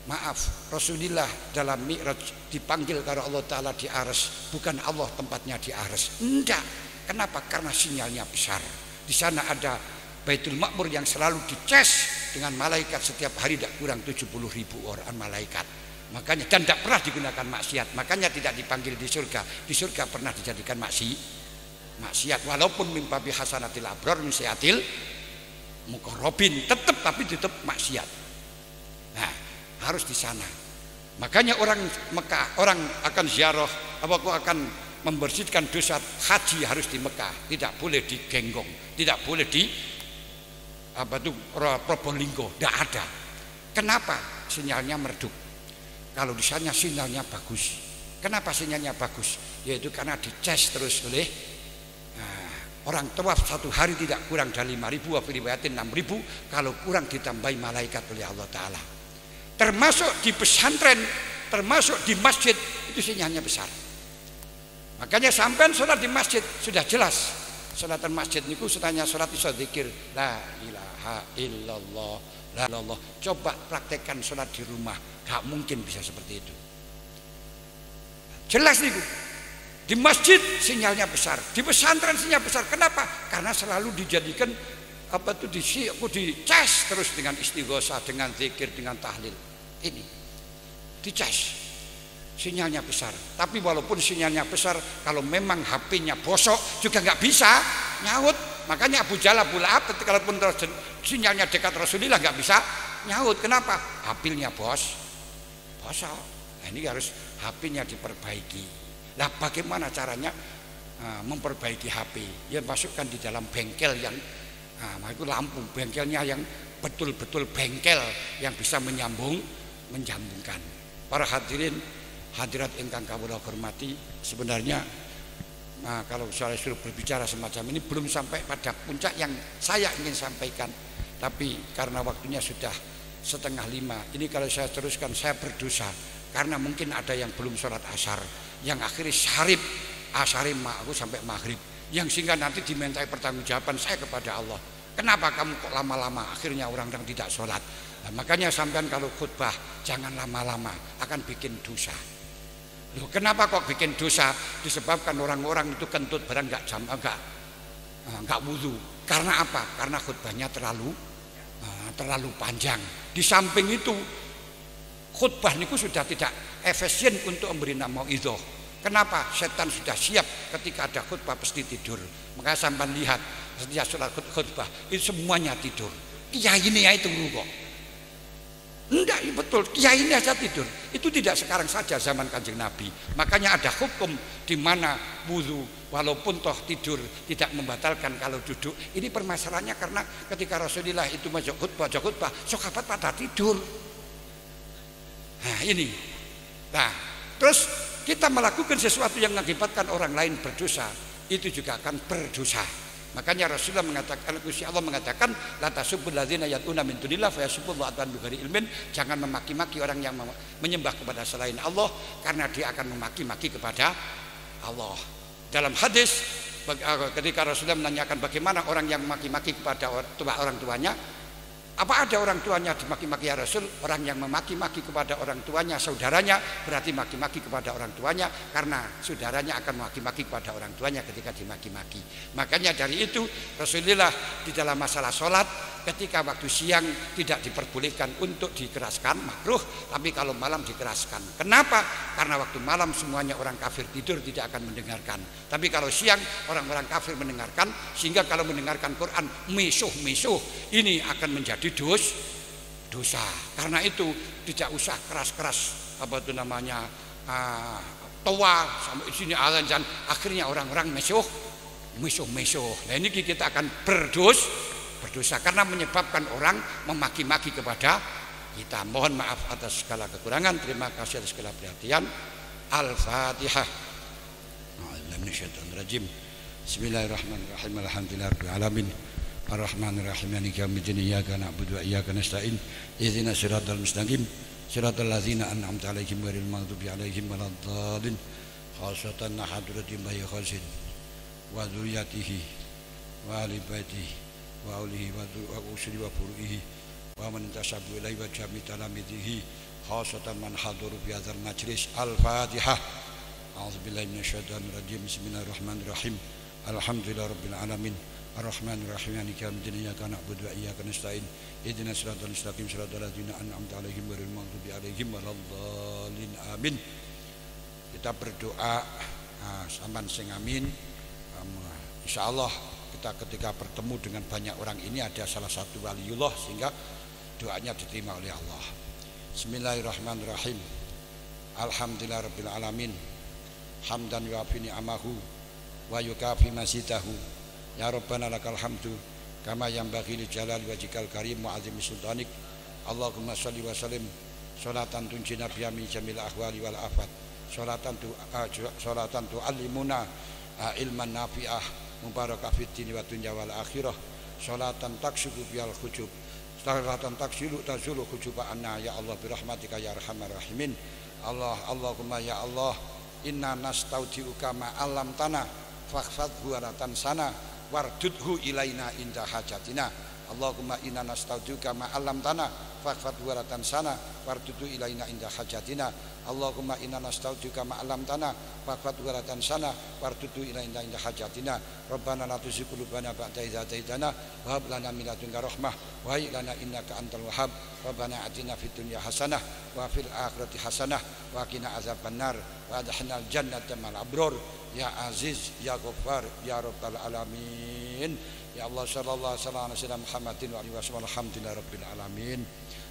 maaf, Rasulullah dalam Mi'raj dipanggil karena Allah Ta'ala di Arsy, bukan Allah tempatnya di Arsy. Enggak. Kenapa? Karena sinyalnya besar. Di sana ada Baitul Ma'mur yang selalu dicas dengan malaikat setiap hari, tidak kurang 70.000 orang malaikat. Makanya, dan tidak pernah digunakan maksiat. Makanya tidak dipanggil di surga. Di surga pernah dijadikan maksiat, walaupun mimpa bi hasanatil abrar min sayatil muqarrabin, tapi tetap maksiat. Nah, harus di sana. Makanya orang Mekah, orang akan ziarah, akan membersihkan dosa haji harus di Mekah, tidak boleh di Genggong, tidak boleh di Probolinggo, tidak ada. Kenapa? Sinyalnya meredup. Kalau di sana sinyalnya bagus. Kenapa sinyalnya bagus? Yaitu karena dicas terus oleh orang tawaf satu hari tidak kurang dari 5.000, wa riwayatin 6.000, kalau kurang ditambahi malaikat oleh Allah Ta'ala. Termasuk di pesantren, termasuk di masjid, itu sinyalnya besar. Makanya sampai sholat di masjid sudah jelas. Sholatan masjid niku setanya sholat iso zikir la ilaha illallah, la ilallah. Coba praktekkan sholat di rumah, gak mungkin bisa seperti itu. Jelas niku. Di masjid sinyalnya besar, di pesantren sinyalnya besar. Kenapa? Karena selalu dijadikan dicas terus dengan istighosah, dengan zikir, dengan tahlil. Ini dicas. Sinyalnya besar. Tapi walaupun sinyalnya besar, kalau memang HP-nya bosok juga nggak bisa nyaut. Makanya Abu Jahal, Abu Lahab kalaupun sinyalnya dekat Rasulullah nggak bisa nyaut. Kenapa? HP-nya bosok. Nah, ini harus HP-nya diperbaiki. Nah, bagaimana caranya memperbaiki HP? Ya masukkan di dalam bengkel yang itu lampu bengkelnya yang betul-betul bengkel yang bisa menyambungkan. Para hadirin hadirat ingkang kawula hormati, sebenarnya kalau saya suruh berbicara semacam ini belum sampai pada puncak yang saya ingin sampaikan, tapi karena waktunya sudah 4:30 ini kalau saya teruskan saya berdosa, karena mungkin ada yang belum sholat asar, yang akhirnya asarim aku sampai maghrib, yang sehingga nanti dimintai pertanggungjawaban saya kepada Allah. Kenapa kamu kok lama-lama, akhirnya orang-orang tidak sholat. Nah, makanya sampean kalau khutbah jangan lama-lama, akan bikin dosa. Loh, kenapa kok bikin dosa? Disebabkan orang-orang itu kentut barang enggak wudu. Karena apa? Karena khutbahnya terlalu panjang. Di samping itu khutbah niku sudah tidak efisien untuk memberi mauidhah. Kenapa? Setan sudah siap ketika ada khutbah pasti tidur. Maka sampean lihat setiap sholat khutbah itu semuanya tidur. Kiai ini ya itu kok. Enggak, betul, kiai ini aja tidur. Itu tidak sekarang saja zaman Kanjeng Nabi. Makanya ada hukum di mana wudu walaupun toh tidur tidak membatalkan kalau duduk. Ini permasalahannya karena ketika Rasulullah itu masuk khutbah, sahabat pada tidur. Nah, ini. Nah, terus kita melakukan sesuatu yang mengakibatkan orang lain berdosa, itu juga akan berdosa. Makanya Rasulullah mengatakan, Allah mengatakan, la tasubbul ladzina yad'una min dunillah fa yasubbullaha adwan bighairi ilmin. Jangan memaki-maki orang yang menyembah kepada selain Allah, karena dia akan memaki-maki kepada Allah. Dalam hadis ketika Rasulullah menanyakan bagaimana orang yang memaki-maki kepada orang tuanya, apa ada orang tuanya dimaki-maki ya Rasul? Orang yang memaki-maki kepada orang tuanya, saudaranya, berarti maki-maki kepada orang tuanya, karena saudaranya akan memaki-maki kepada orang tuanya ketika dimaki-maki. Makanya dari itu Rasulullah di dalam masalah sholat, ketika waktu siang tidak diperbolehkan untuk dikeraskan, makruh, tapi kalau malam dikeraskan. Kenapa? Karena waktu malam semuanya orang kafir tidur, tidak akan mendengarkan. Tapi kalau siang orang-orang kafir mendengarkan, sehingga kalau mendengarkan Quran misuh-misuh, ini akan menjadi dosa. Karena itu tidak usah keras-keras toa sampai sini azan, akhirnya orang-orang misuh. Nah, ini kita akan berdosa karena menyebabkan orang memaki-maki kepada kita. Mohon maaf atas segala kekurangan. Terima kasih atas segala perhatian. Al-Fatihah. Bismillahirrahmanirrahim. Alhamdulillahirabbil alamin. Ar-Rahmanir-Rahim. Maliki yaumiddin. Iyyaka na'budu wa iyyaka nasta'in. Ihdinas siratal mustaqim. Siratal ladzina an'amta 'alaihim ghairil maghdubi 'alaihim waladdallin. Khasatan hadratin bayi khasin wa dzurriyyatihi wa ali baitihi wa aulihi wa usri wa furu'ihi wa man tasabu ilaihi wa jami talamidihi khasatan man haduru fi hadzal majlis. Al-Fatihah. A'udzubillahi minasyaitonir rajim. Bismillahirrahmanirrahim. Alhamdulillahirabbil alamin. Ar-Rahmanir-Rahim. Maliki yaumiddin. Iyyaka na'budu wa iyyaka nasta'in. Ihdinas siratal mustaqim. Siratal ladzina an'amta 'alaihim ghairil maghdubi 'alaihim waladdallin. Amin. Kita berdoa, sampean sing amin. Insyaallah kita ketika bertemu dengan banyak orang ini ada salah satu waliullah sehingga doanya diterima oleh Allah. Bismillahirrahmanirrahim. Alhamdulillahirabbil alamin. Hamdan yuafi ni'amahu wa yukafi masitahu. Ya Rabbana lakal hamdu kama yanbaghi li jalali wajhikal karim wa azimi sultanik. Allahumma shalli wa sallim sholatan tunjina biha min jamil ahwali wal afat. Sholatan tu'allimuna ilman nafi'ah mubarakah fid dini wa dunya wal akhirah. Sholatan takshifu bihal khujub. Sholatan tazulu khujuba anna ya Allah birahmatika ya arhamar rahimin. Allahumma ya Allah inna nastaudiuka ma alam tanah fakhfadhu wa la tansana wardudhu ilaina inda hajatina. Allahumma inna nastaudiuka ma 'allamtana faqfat waratan sana wardudu ilaina inda hajatina. Allahumma inna nastaudiuka ma 'allamtana faqfat waratan sana wardudu ilaina inda hajatina. Rabbana la tuzigh qulubana ba'da idh hadaitana wa hab lana min ladunka rahmah wa hayyi lana innaka antal wahhab. Rabbana atina fid dunya hasanah wa fil akhirati hasanah wa qina azabannar wa adkhilnal jannata ma'al abrar ya aziz ya ghaffar ya rabbal alamin. Ya Allah sallallahu alaihi wasallam Muhammadin wa alihi wasallam alhamdulillah rabbil alamin.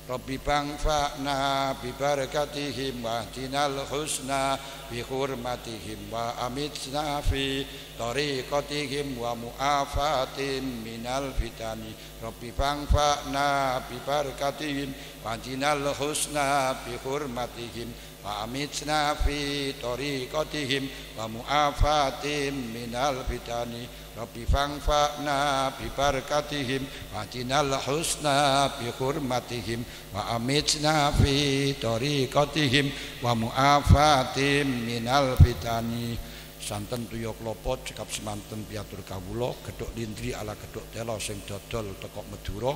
Rabbi bangfa'na bi barakatihim wa tinal husna bi hurmatihim wa amitna fi tariqatihim wa mu'afatin minal fitani. Rabbi bangfa'na bi barakatihim wa tinal husna bi hurmatihim wa amitna fi tariqatihim wa mu'afatin minal fitani. Rabbi fangfa'na bi barakatihim wa tinal husna bi hurmatihim wa amitna fi tariqatihim wa mu'afatim minal fitani. Santen tuya klapa cekap semanten piatur kawula gedhok lindri ala gedhok tela sing dodol teko Madura.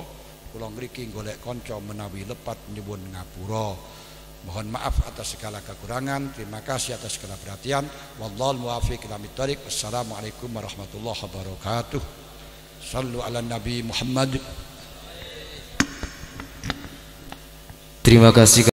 Kula ngriki golek kanca menawi lepat nyuwun ngapura. Mohon maaf atas segala kekurangan. Terima kasih atas segala perhatian. Wallahul muwaffiq ila thoriq. Wassalamualaikum warahmatullahi wabarakatuh. Sallu ala Nabi Muhammad. Terima kasih.